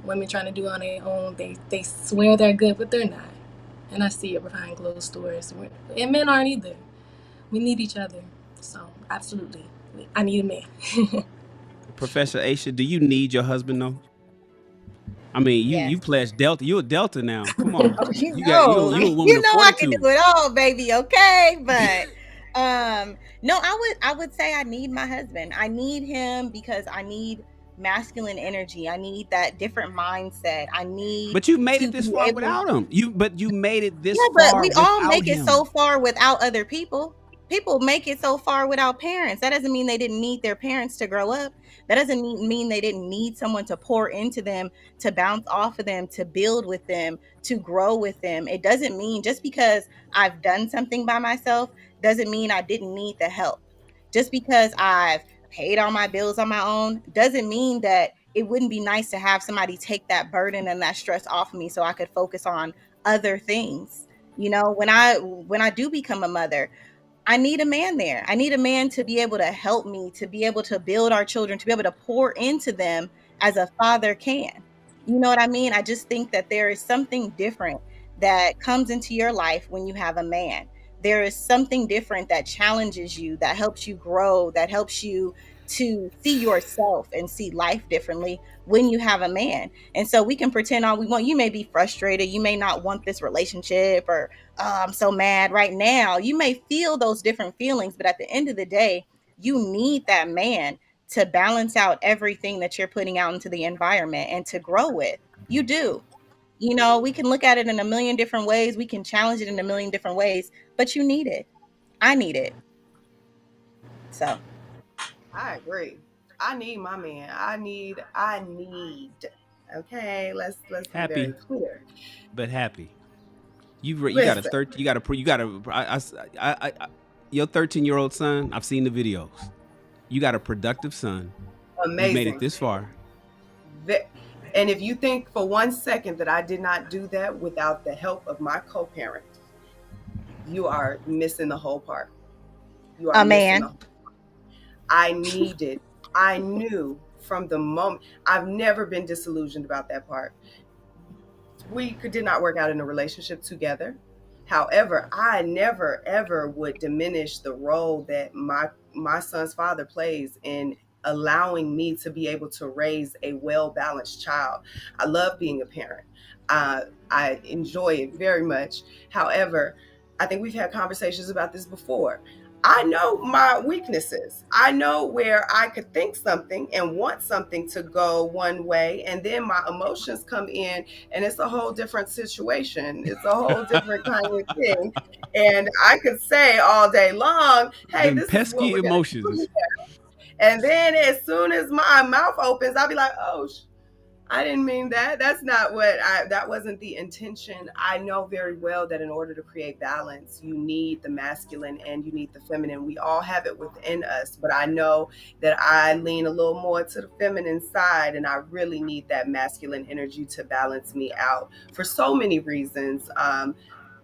women trying to do it on their own. They swear they're good, but they're not. And I see it behind closed doors. And men aren't either. We need each other. So absolutely, I need a man. Professor Aisha, do you need your husband though? I mean, you Yes. pledged Delta. You a Delta now. Come on, Oh, you a woman you of know I can do fortitude. it all, baby. Okay, but no, I would say I need my husband. I need him because I need masculine energy. I need that different mindset. I need But you made it to this be far able. without him. But you made it this Yeah, but far we all without make it so him. far without other people. People make it so far without parents. That doesn't mean they didn't need their parents to grow up. That doesn't mean they didn't need someone to pour into them, to bounce off of them, to build with them, to grow with them. It doesn't mean just because I've done something by myself doesn't mean I didn't need the help. Just because I've paid all my bills on my own doesn't mean that it wouldn't be nice to have somebody take that burden and that stress off of me so I could focus on other things. You know, when I do become a mother, I need a man there. I need a man to be able to help me, to be able to build our children, to be able to pour into them as a father can. You know what I mean? I just think that there is something different that comes into your life when you have a man. There is something different that challenges you, that helps you grow, that helps you to see yourself and see life differently when you have a man. And so we can pretend all we want. You may be frustrated. You may not want this relationship, or oh, I'm so mad right now. You may feel those different feelings, but at the end of the day, you need that man to balance out everything that you're putting out into the environment and to grow with. You do. You know, we can look at it in a million different ways. We can challenge it in a million different ways, but you need it. I need it. So, I agree. I need my man. I need. Okay, let's be very Happy, clear. but happy. You got a Listen, 13. You got a. Your 13-year-old son. I've seen the videos. You got a productive son. You've made it amazing. this far. And if you think for 1 second that I did not do that without the help of my co-parent, you are missing the whole part. You are a missing man. the. I needed. I knew from the moment. I've never been disillusioned about that part. We did not work out in a relationship together. However, I never ever would diminish the role that my son's father plays in allowing me to be able to raise a well balanced child. I love being a parent. I enjoy it very much. However, I think we've had conversations about this before. I know my weaknesses. I know where I could think something and want something to go one way, and then my emotions come in, and it's a whole different situation. It's a whole different kind of thing. And I could say all day long, hey, Them this is what pesky we're going to emotions. do. And then as soon as my mouth opens, I'll be like, oh, I didn't mean that. That's not what that wasn't the intention. I know very well that in order to create balance, you need the masculine and you need the feminine. We all have it within us, but I know that I lean a little more to the feminine side and I really need that masculine energy to balance me out for so many reasons.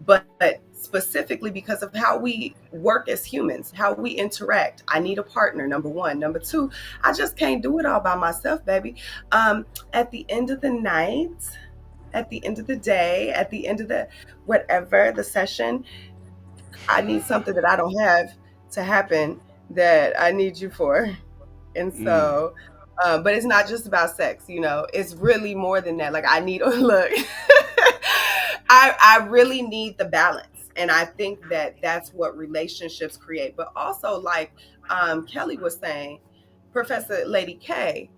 But specifically because of how we work as humans, how we interact. I need a partner, number one. Number two, I just can't do it all by myself, baby. At the end of the night, at the end of the day, at the end of the whatever the session, I need something that I don't have to happen that I need you for. And so, but it's not just about sex, it's really more than that. Like I need, look, I really need the balance. And I think that that's what relationships create. But also like Kelly was saying, Professor Lady K,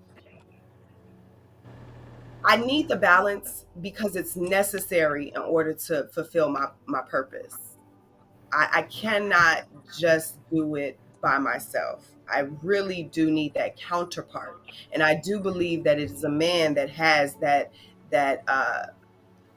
I need the balance because it's necessary in order to fulfill my purpose. I cannot just do it by myself. I really do need that counterpart. And I do believe that it is a man that has that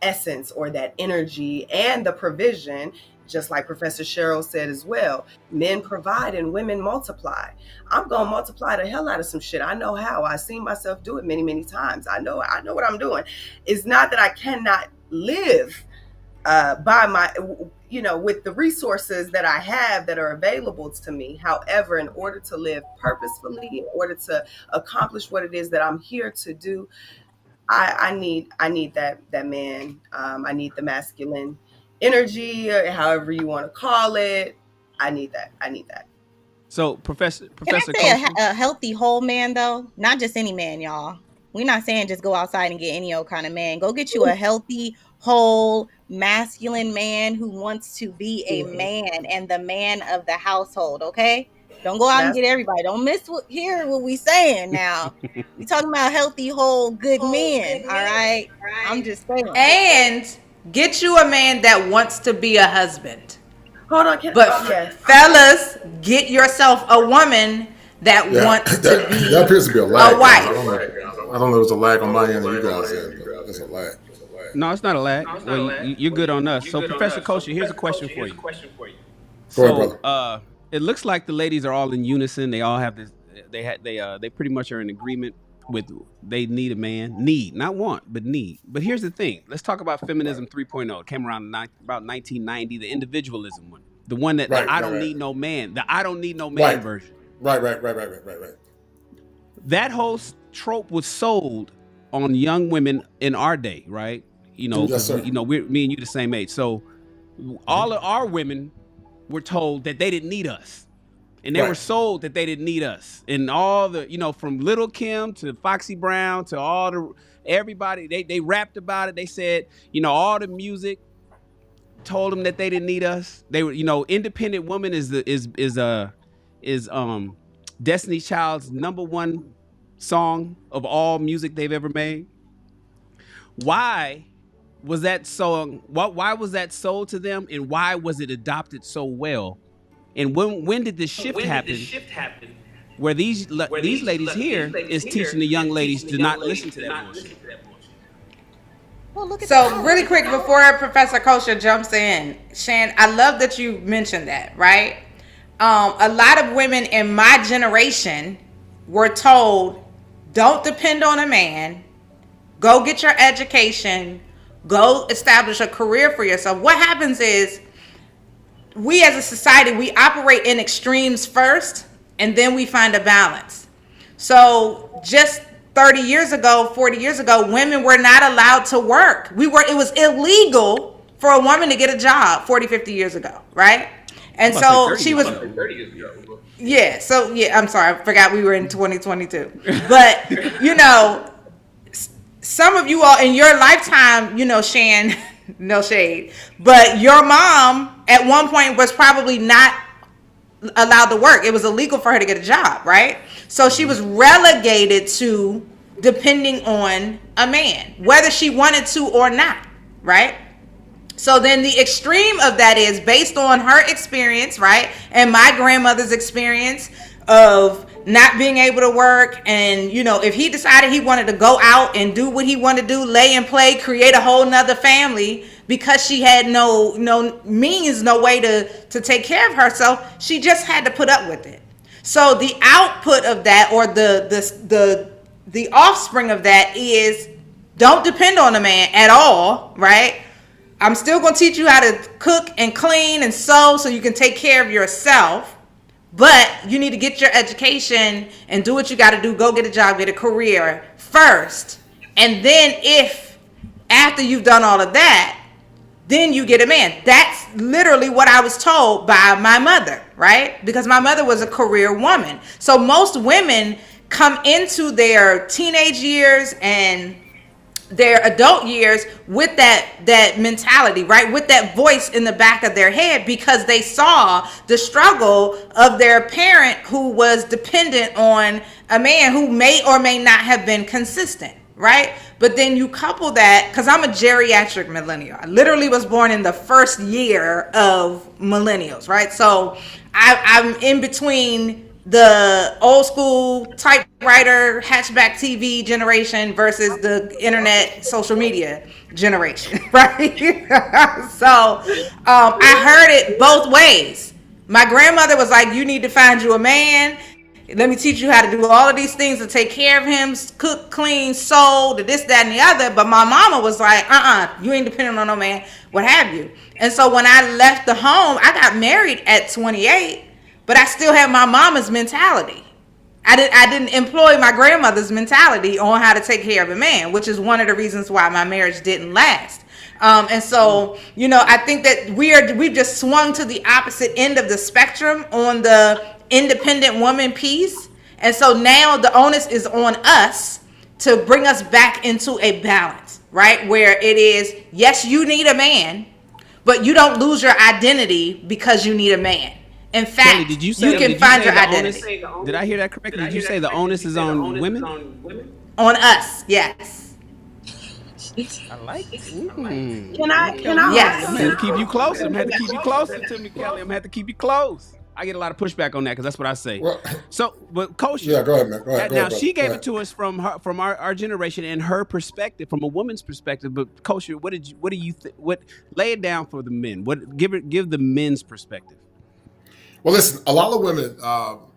essence or that energy and the provision, just like Professor Cheryl said as well. Men provide and women multiply. I'm gonna multiply the hell out of some shit. I know how. I've seen myself do it many, many times. I know what I'm doing. It's not that I cannot live by my, with the resources that I have that are available to me. However, in order to live purposefully, in order to accomplish what it is that I'm here to do, I need that man. I need the masculine energy, or however you want to call it. I need that. So, Professor Can I say Kosher, a healthy whole man though? Not just any man, y'all. We're not saying just go outside and get any old kind of man. Go get you a healthy, whole, masculine man who wants to be a man and the man of the household, okay? Don't go out and get everybody. Don't hear what we saying now. We talking about healthy, whole, good men, all right? I'm just saying. And get you a man that wants to be a husband. Hold on, fellas, get yourself a woman that wants to be that appears to be a lag. A wife. I don't know if it's a lag on my end or you guys' end, but there's a lag. No, it's not a lag. You're good on us. So, Professor Kosher, here's a question for you. Go ahead, brother. It looks like the ladies are all in unison. They all have this. They pretty much are in agreement with they need a man. Need, not want, but need. But here's the thing. Let's talk about feminism 3.0. It came around about 1990. The individualism one, the one that I don't need no man. The I don't need no man version. Right. That whole trope was sold on young women in our day, right? Yes, sir. Me and you the same age. So all of our women were told that they didn't need us. And they were sold that they didn't need us. And all the, from Little Kim to Foxy Brown to everybody, they rapped about it. They said, all the music told them that they didn't need us. They were, Independent Woman is Destiny's Child's #1 song of all music they've ever made. Why was that song? Why was that sold to them, and why was it adopted so well? And when did the shift happen? Where these ladies here is teaching the young ladies to not listen to that bullshit. So really quick before Professor Kosher jumps in, Shan, I love that you mentioned that, right? A lot of women in my generation were told, don't depend on a man, go get your education, go establish a career for yourself. What happens is we as a society, we operate in extremes first, and then we find a balance. So just 30 years ago, 40 years ago, women were not allowed to work. It was illegal for a woman to get a job 40, 50 years ago, right? And so she was 30 years ago. Yeah, so I'm sorry, I forgot we were in 2022. But some of you all in your lifetime, Shan, no shade, but your mom at one point was probably not allowed to work. It was illegal for her to get a job, right? So she was relegated to depending on a man, whether she wanted to or not, right? So then the extreme of that is based on her experience, right? And my grandmother's experience of not being able to work, and if he decided he wanted to go out and do what he wanted to do, lay and play, create a whole nother family, because she had no means, no way to take care of herself, she just had to put up with it. So the output of that, or the offspring of that, is don't depend on a man at all, right? I'm still going to teach you how to cook and clean and sew so you can take care of yourself. But you need to get your education and do what you got to do. Go get a job, get a career first. And then if after you've done all of that, then you get a man. That's literally what I was told by my mother, right? Because my mother was a career woman. So most women come into their teenage years and their adult years with that mentality, right? With that voice in the back of their head, because they saw the struggle of their parent who was dependent on a man who may or may not have been consistent, right? But then you couple that, because I'm a geriatric millennial. I literally was born in the first year of millennials, right? So I'm in between the old school typewriter hatchback TV generation versus the internet social media generation, right? So I heard it both ways. My grandmother was like, you need to find you a man. Let me teach you how to do all of these things to take care of him, cook, clean, sew, this, that, and the other. But my mama was like, you ain't dependent on no man, what have you. And so when I left the home, I got married at 28. But I still have my mama's mentality. I didn't employ my grandmother's mentality on how to take care of a man, which is one of the reasons why my marriage didn't last. And so, I think that we've just swung to the opposite end of the spectrum on the independent woman piece. And so now the onus is on us to bring us back into a balance, right? Where it is, yes, you need a man, but you don't lose your identity because you need a man. In fact, Kelly, did you can find your identity. Did I hear that correctly? Did you say the onus is on women? On us, yes. I like it. Can I? Yes. I'm going to keep you close. I'm going to have to keep you closer to me, Kelly. I'm going to have to keep you close. I get a lot of pushback on that because that's what I say. Well, so, but Coach, yeah, go ahead, man. Go ahead. Now she gave it to us from our generation and her perspective, from a woman's perspective. But Coach, what do you lay it down for the men? Give the men's perspective. Well, listen, a lot of women,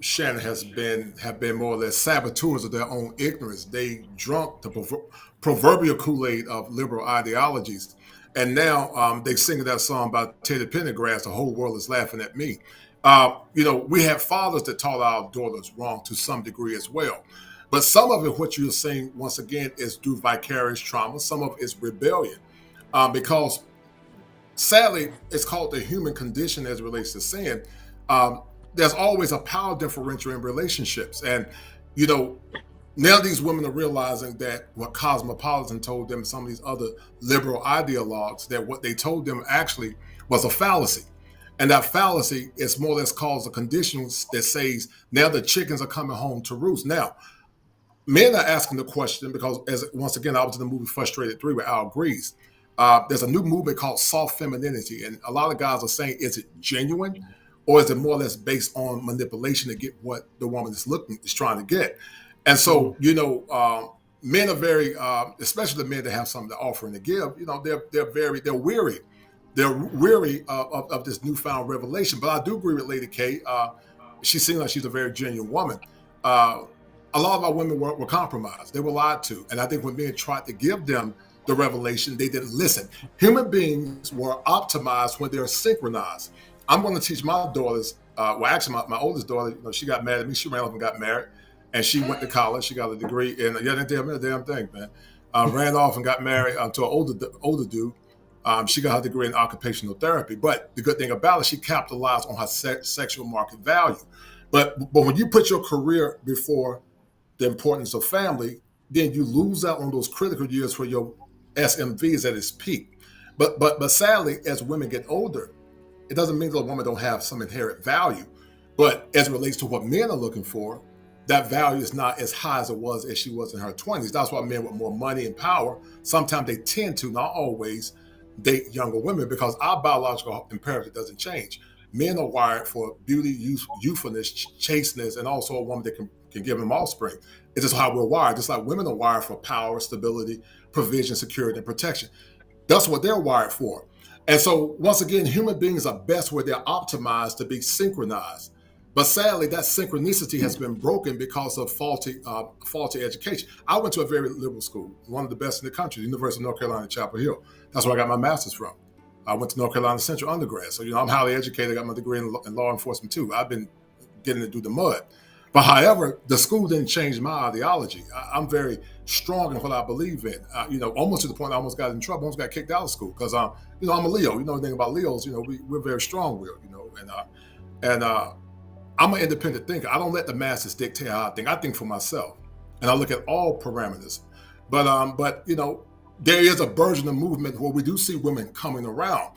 Shannon, have been more or less saboteurs of their own ignorance. They drunk the proverbial Kool-Aid of liberal ideologies. And now they sing that song about Teddy Pendergrass, the whole world is laughing at me. We have fathers that taught our daughters wrong to some degree as well. But some of it, what you're saying, once again, is due vicarious trauma. Some of it is rebellion. Because sadly, it's called the human condition as it relates to sin. There's always a power differential in relationships. And, now these women are realizing that what Cosmopolitan told them, some of these other liberal ideologues, that what they told them actually was a fallacy. And that fallacy is more or less caused a condition that says now the chickens are coming home to roost. Now, men are asking the question because, once again, I was in the movie Frustrated 3 with Al Grease. There's a new movement called soft femininity. And a lot of guys are saying, is it genuine? Or is it more or less based on manipulation to get what the woman is trying to get? And so, men are very, especially the men that have something to offer and to give. They're weary. They're weary of this newfound revelation. But I do agree with Lady K. She seems like she's a very genuine woman. A lot of our women were compromised. They were lied to. And I think when men tried to give them the revelation, they didn't listen. Human beings were optimized when they're synchronized. I'm going to teach my daughters, actually my oldest daughter, she got mad at me. She ran off and got married. And she went to college. She got a degree. And yeah, they didn't tell me a damn thing, man. Ran off and got married to an older dude. She got her degree in occupational therapy. But the good thing about it, she capitalized on her sexual market value. But when you put your career before the importance of family, then you lose out on those critical years where your SMV is at its peak. But sadly, as women get older, it doesn't mean that a woman don't have some inherent value. But as it relates to what men are looking for, that value is not as high as it was as she was in her 20s. That's why men with more money and power, sometimes they tend to, not always, date younger women because our biological imperative doesn't change. Men are wired for beauty, youthfulness, chasteness, and also a woman that can can give him offspring. It's just how we're wired. Just like women are wired for power, stability, provision, security, and protection. That's what they're wired for. And so, once again, human beings are best where they're optimized to be synchronized. But sadly, that synchronicity has been broken because of faulty education. I went to a very liberal school, one of the best in the country, the University of North Carolina, Chapel Hill. That's where I got my master's from. I went to North Carolina Central undergrad. So, I'm highly educated. I got my degree in law enforcement, too. I've been getting to do the mud. But however, the school didn't change my ideology. I'm very strong in what I believe in. Almost to the point I almost got in trouble, almost got kicked out of school because I'm a Leo. You know the thing about Leos. We're very strong-willed. And I'm an independent thinker. I don't let the masses dictate how I think. I think for myself, and I look at all parameters. But there is a version of movement where we do see women coming around.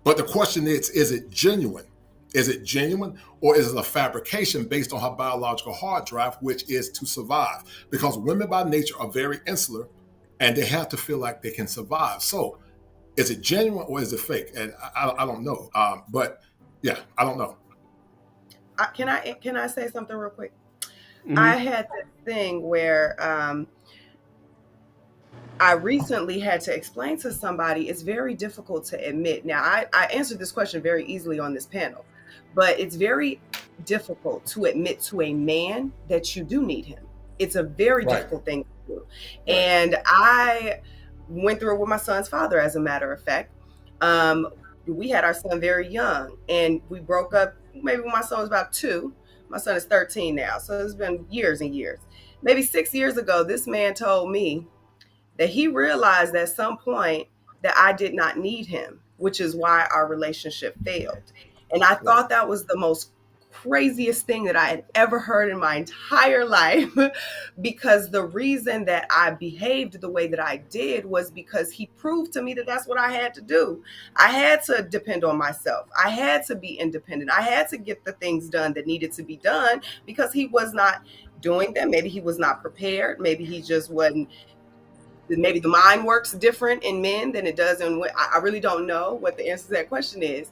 But the question is it genuine? Is it genuine, or is it a fabrication based on her biological hard drive, which is to survive? Because women by nature are very insular, and they have to feel like they can survive. So, is it genuine or is it fake? And I don't know. But yeah, I don't know. Can I say something real quick? Mhm. I had this thing where I recently had to explain to somebody it's very difficult to admit. Now, I answered this question very easily on this panel, but it's very difficult to admit to a man that you do need him. It's a very Right. difficult thing to do. Right. And I went through it with my son's father, as a matter of fact. We had our son very young, and we broke up maybe when my son was about 2. My son is 13 now, so it's been years and years. Maybe 6 years ago, this man told me that he realized at some point that I did not need him, which is why our relationship failed. And I thought that was the most craziest thing that I had ever heard in my entire life, because the reason that I behaved the way that I did was because he proved to me that that's what I had to do. I had to depend on myself. I had to be independent. I had to get the things done that needed to be done because he was not doing them. Maybe he was not prepared. Maybe he just wasn't. Maybe the mind works different in men than it does in women. I really don't know what the answer to that question is.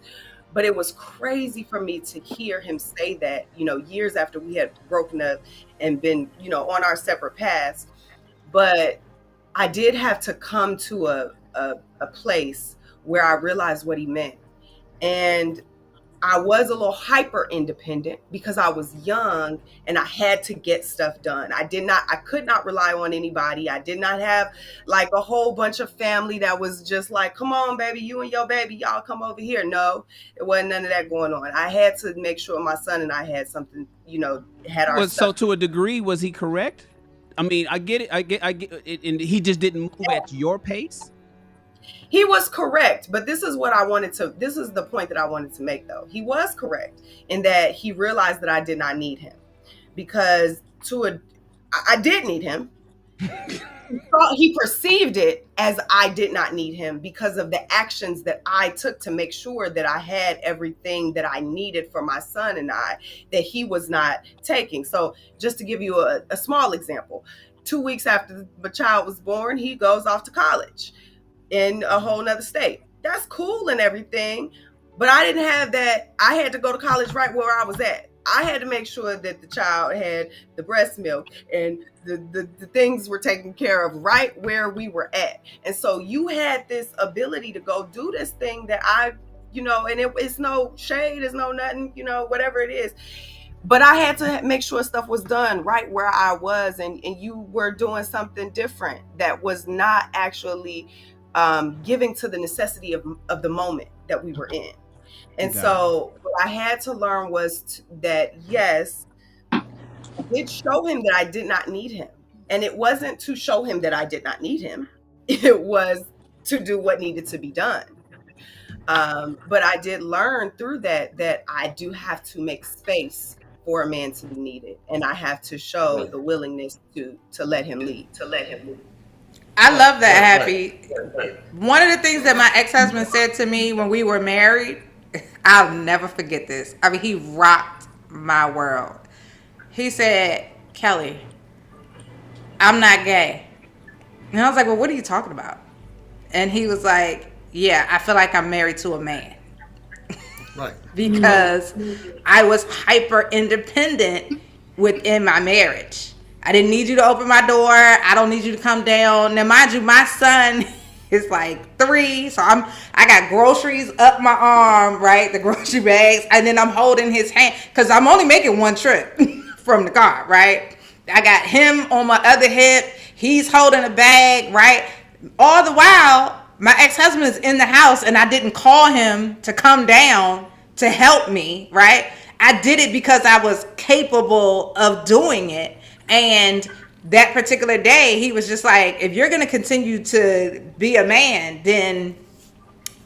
But it was crazy for me to hear him say that, years after we had broken up and been, on our separate paths. But I did have to come to a place where I realized what he meant. And I was a little hyper independent because I was young and I had to get stuff done. I could not rely on anybody. I did not have like a whole bunch of family that was just like, come on, baby, you and your baby, y'all come over here. No, it wasn't none of that going on. I had to make sure my son and I had something, had our So stuff. to a degree, was he correct? I mean, I get it. I get it. And he just didn't move at your pace. He was correct, but this is the point that I wanted to make, though. He was correct in that he realized that I did not need him, because I did need him. He perceived it as I did not need him because of the actions that I took to make sure that I had everything that I needed for my son and I, that he was not taking. So just to give you a small example, 2 weeks after the child was born, he goes off to college in a whole nother state. That's cool and everything, but I didn't have that. I had to go to college right where I was at. I had to make sure that the child had the breast milk and the things were taken care of right where we were at. And so you had this ability to go do this thing that and it's no shade, it's no nothing, whatever it is. But I had to make sure stuff was done right where I was, and you were doing something different that was not actually giving to the necessity of the moment that we were in. And so what I had to learn was that, yes, I did show him that I did not need him. And it wasn't to show him that I did not need him. It was to do what needed to be done. But I did learn through that I do have to make space for a man to be needed. And I have to show the willingness to let him lead. I love that, Happy. One of the things that my ex-husband said to me when we were married, I'll never forget this. I mean, he rocked my world. He said, Kelly, I'm not gay. And I was like, well, what are you talking about? And he was like, yeah, I feel like I'm married to a man. Right. Because I was hyper independent within my marriage. I didn't need you to open my door. I don't need you to come down. Now, mind you, my son is like 3, so I got groceries up my arm, right? The grocery bags, and then I'm holding his hand because I'm only making one trip from the car, right? I got him on my other hip. He's holding a bag, right? All the while, my ex-husband is in the house, and I didn't call him to come down to help me, right? I did it because I was capable of doing it. And that particular day, he was just like, if you're going to continue to be a man, then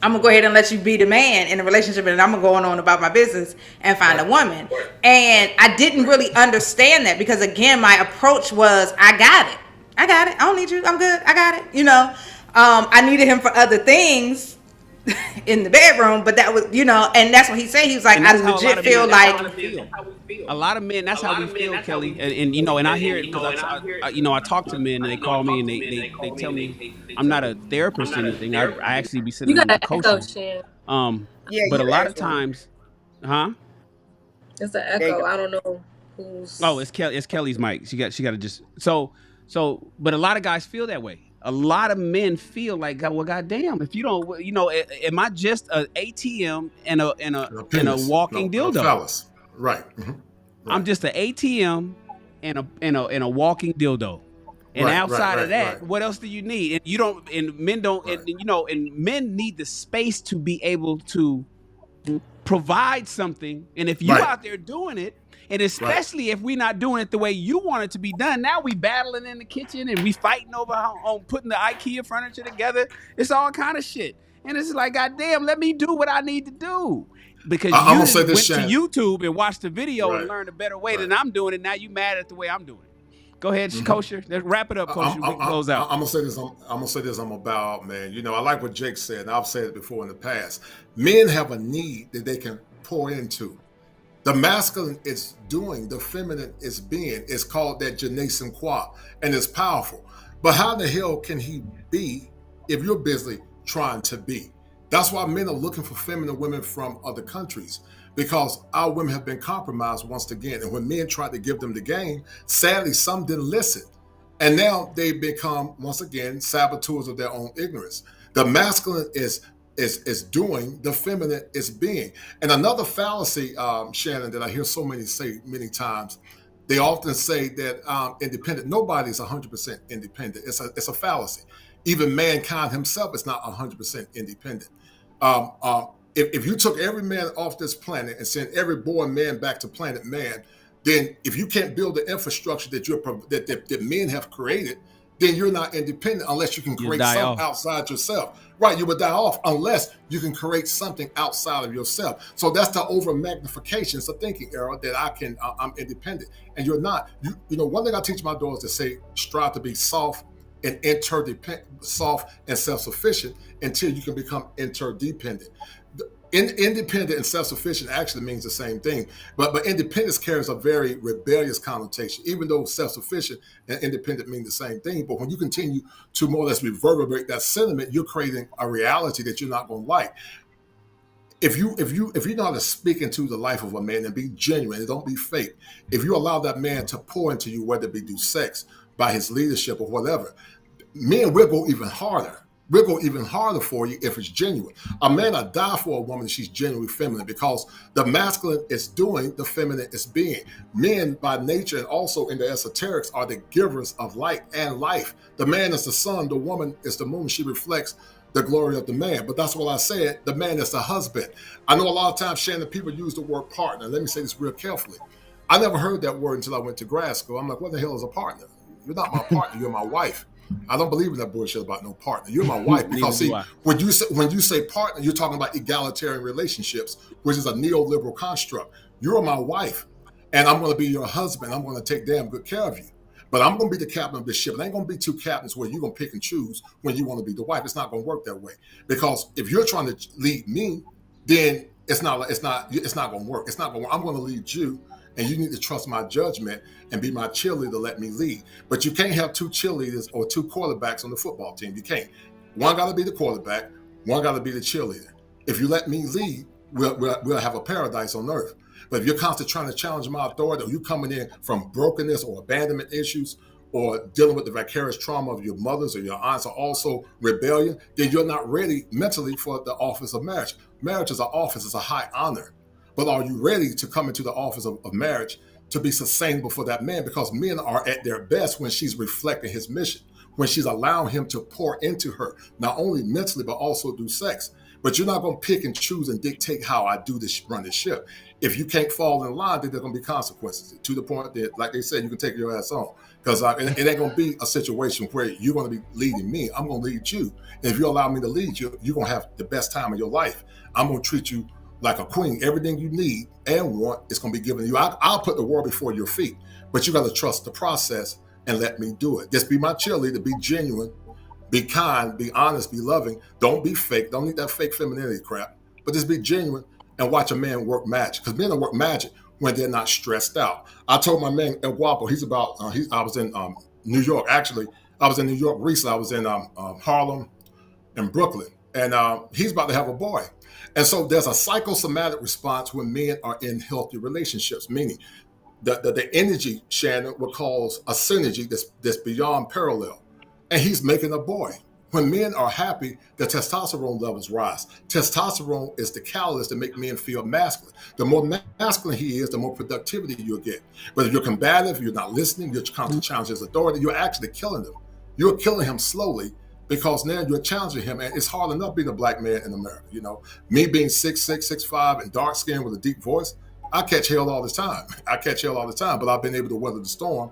I'm going to go ahead and let you be the man in a relationship, and I'm going to go on about my business and find a woman. And I didn't really understand that because, again, my approach was, I got it. I don't need you. I'm good. I got it. I needed him for other things in the bedroom, but that was, and that's what he said. He was like, I legit feel like a lot of men, that's how we feel, Kelly. And I hear it because I talk to men and they call me and they tell me I'm not a therapist or anything. I actually be You sitting got there an echo, coaching. Shan. Yeah, But a you lot of echoing. times, huh? It's an There you echo. go. I don't know who's. Oh, it's Kelly's mic. She got to just but a lot of guys feel that way. A lot of men feel like, well, goddamn, if you don't, am I just an ATM and a Penis. walking No, dildo? phallus. Right. Right. I'm just an ATM and a walking dildo. And Right, outside right, of that, right. what else do you need? And you don't. And men don't. Right. And men need the space to be able to provide something. And if you Right. out there doing it, and especially if we're not doing it the way you want it to be done, now we battling in the kitchen and we fighting over on putting the IKEA furniture together. It's all kind of shit. And it's like, goddamn, let me do what I need to do. Because I'm you gonna say didn't this, went to Shannon. YouTube and watched the video and Right. learned a better way Right. than I'm doing it. Now you mad at the way I'm doing it. Go ahead, Kosher. Let's wrap it up, Kosher. We can close out. I'm gonna say this. I'm gonna say this. I'm gonna bow out, man. I like what Jake said, and I've said it before in the past. Men have a need that they can pour into. The masculine is doing, the feminine is being. It's called that je ne sais quoi, and it's powerful. But how the hell can he be if you're busy trying to be? That's why men are looking for feminine women from other countries, because our women have been compromised once again. And when men tried to give them the game, sadly, some didn't listen. And now they become, once again, saboteurs of their own ignorance. The masculine is doing, the feminine is being. And another fallacy, Shannon, that I hear so many say many times, they often say that independent, nobody's 100% independent. It's a fallacy. Even mankind himself is not 100% independent. If you took every man off this planet and sent every boy and man back to planet man, then if you can't build the infrastructure that men have created, then you're not independent unless you can create something outside yourself. Right, you would die off unless you can create something outside of yourself. So that's the over magnifications of thinking, Errol, that I'm independent, and you're not. One thing I teach my daughters to say: strive to be soft and soft and self-sufficient until you can become interdependent. Independent and self-sufficient actually means the same thing, but independence carries a very rebellious connotation, even though self-sufficient and independent mean the same thing. But when you continue to more or less reverberate that sentiment, you're creating a reality that you're not going to like. If you know how to speak into the life of a man and be genuine and don't be fake, if you allow that man to pour into you, whether it be through sex, by his leadership or whatever, men will go even harder. We'll go even harder for you if it's genuine. A man will die for a woman if she's genuinely feminine, because the masculine is doing, the feminine is being. Men by nature and also in the esoterics are the givers of light and life. The man is the sun, the woman is the moon. She reflects the glory of the man. But that's what I said, the man is the husband. I know a lot of times, Shannon, people use the word partner. Let me say this real carefully. I never heard that word until I went to grad school. I'm like, what the hell is a partner? You're not my partner, you're my wife. I don't believe in that bullshit about no partner. You're my wife. Because see, when you say partner, you're talking about egalitarian relationships, which is a neoliberal construct. You're my wife, and I'm going to be your husband. I'm going to take damn good care of you. But I'm going to be the captain of this ship. It ain't going to be two captains where you're going to pick and choose when you want to be the wife. It's not going to work that way. Because if you're trying to lead me, then it's not going to work. It's not going to work. I'm going to lead you, and you need to trust my judgment and be my cheerleader to let me lead. But you can't have two cheerleaders or two quarterbacks on the football team. You can't. One got to be the quarterback. One got to be the cheerleader. If you let me lead, we'll have a paradise on earth. But if you're constantly trying to challenge my authority, or you coming in from brokenness or abandonment issues, or dealing with the vicarious trauma of your mothers or your aunts, or also rebellion, then you're not ready mentally for the office of marriage. Marriage is an office, it's a high honor. But are you ready to come into the office of marriage to be sustainable for that man? Because men are at their best when she's reflecting his mission, when she's allowing him to pour into her, not only mentally, but also through sex. But you're not going to pick and choose and dictate how I do this, run this ship. If you can't fall in line, then there are going to be consequences, to the point that, like they said, you can take your ass on. Because it ain't going to be a situation where you're going to be leading me. I'm going to lead you. And if you allow me to lead you, you're going to have the best time of your life. I'm going to treat you like a queen. Everything you need and want is going to be given to you. I'll put the world before your feet, but you got to trust the process and let me do it. Just be my cheerleader, be genuine, be kind, be honest, be loving. Don't be fake. Don't need that fake femininity crap, but just be genuine and watch a man work magic. Because men will work magic when they're not stressed out. I told my man El Guapo, I was in New York, actually. I was in New York recently. I was in Harlem and Brooklyn, and he's about to have a boy. And so there's a psychosomatic response when men are in healthy relationships, meaning the energy, Shannon, would cause a synergy that's beyond parallel. And he's making a boy. When men are happy, the testosterone levels rise. Testosterone is the catalyst to make men feel masculine. The more masculine he is, the more productivity you'll get. But if you're combative, you're not listening, you're constantly challenging his authority, you're actually killing him. You're killing him slowly, because now you're challenging him. And it's hard enough being a black man in America. You know, me being 6'6", 6'5", and dark skinned with a deep voice, I catch hell all the time. But I've been able to weather the storm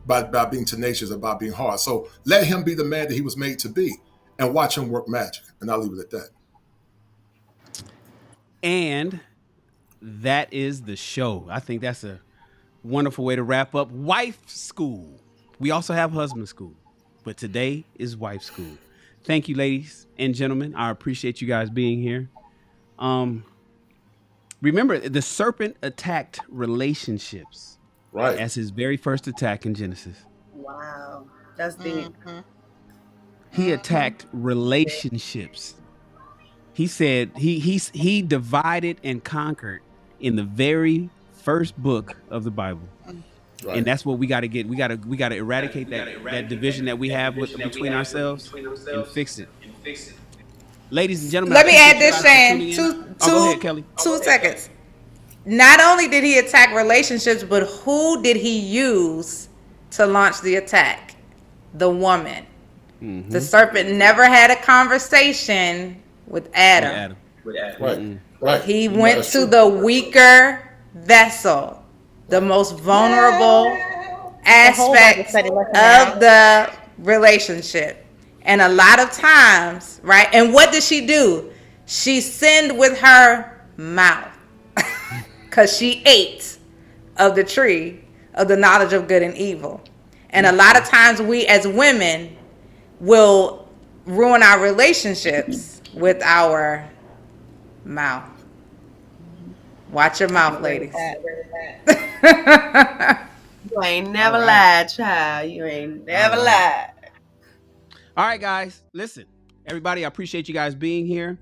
by being tenacious and by being hard. So let him be the man that he was made to be, and watch him work magic. And I'll leave it at that. And that is the show. I think that's a wonderful way to wrap up wife school. We also have husband school, but today is wife school. Thank you, ladies and gentlemen. I appreciate you guys being here. Remember, the serpent attacked relationships. Right. As his very first attack in Genesis. Wow. That's deep. He attacked relationships. He said he divided and conquered in the very first book of the Bible. Right. And that's what we got to get. We got to eradicate that division that we have between ourselves and fix it. Ladies and gentlemen, let me add this, Shan. Go ahead, Kelly. 2 seconds. Not only did he attack relationships, but who did he use to launch the attack? The woman. Mm-hmm. The serpent never had a conversation with Adam. Right. He went to the weaker vessel, the most vulnerable aspect of the relationship. And a lot of times, right? And what did she do? She sinned with her mouth. Because she ate of the tree of the knowledge of good and evil. And a lot of times we as women will ruin our relationships with our mouth. Watch your mouth, ladies. You ain't never lied, child. You ain't never lied. All right, guys, listen. Everybody, I appreciate you guys being here.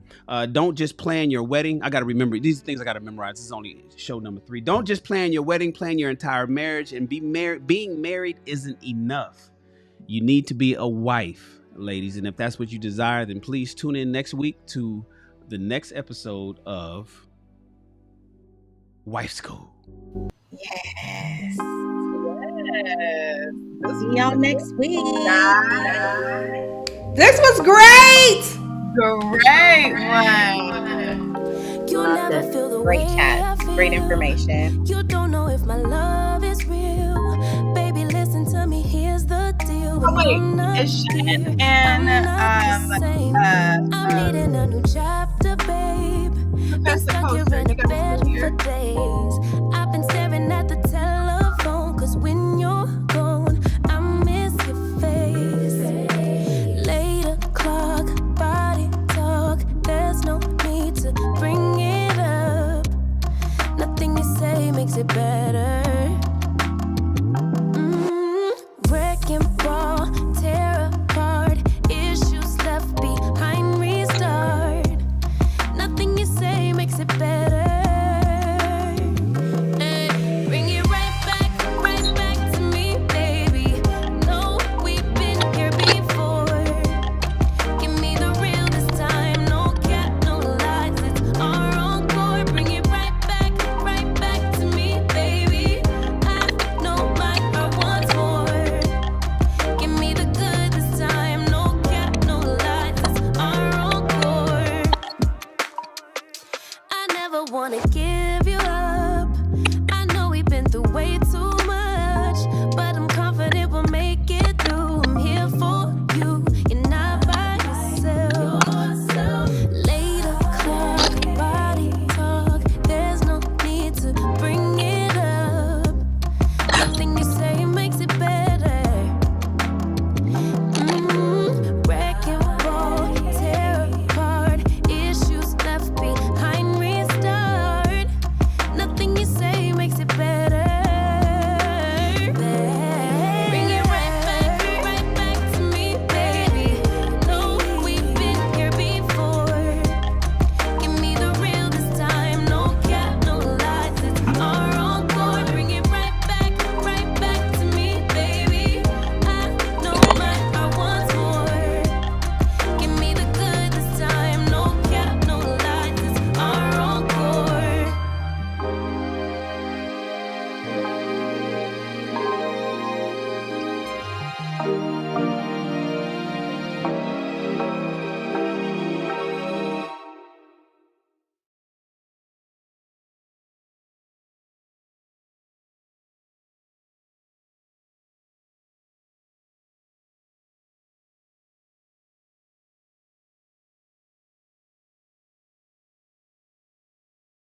Don't just plan your wedding. I got to remember. These things I got to memorize. This is only show number 3. Don't just plan your wedding. Plan your entire marriage. And being married isn't enough. You need to be a wife, ladies. And if that's what you desire, then please tune in next week to the next episode of Wife School. Yes. See y'all next week. This was great. Great one. Great chat. Great information. You don't know if my love is real. Baby, listen to me. Here's the deal. Oh, wait. Is Shannon and I'm needing a new chapter, babe. Been stuck here in a bed for days. I've been staring at the telephone, 'cause when you're gone, I miss your face. Late o'clock, body talk. There's no need to bring it up. Nothing you say makes it better. Wrecking ball, tear apart. Issues left behind, restart. Nothing you say makes it better. never wanna give you up. I know we've been through way too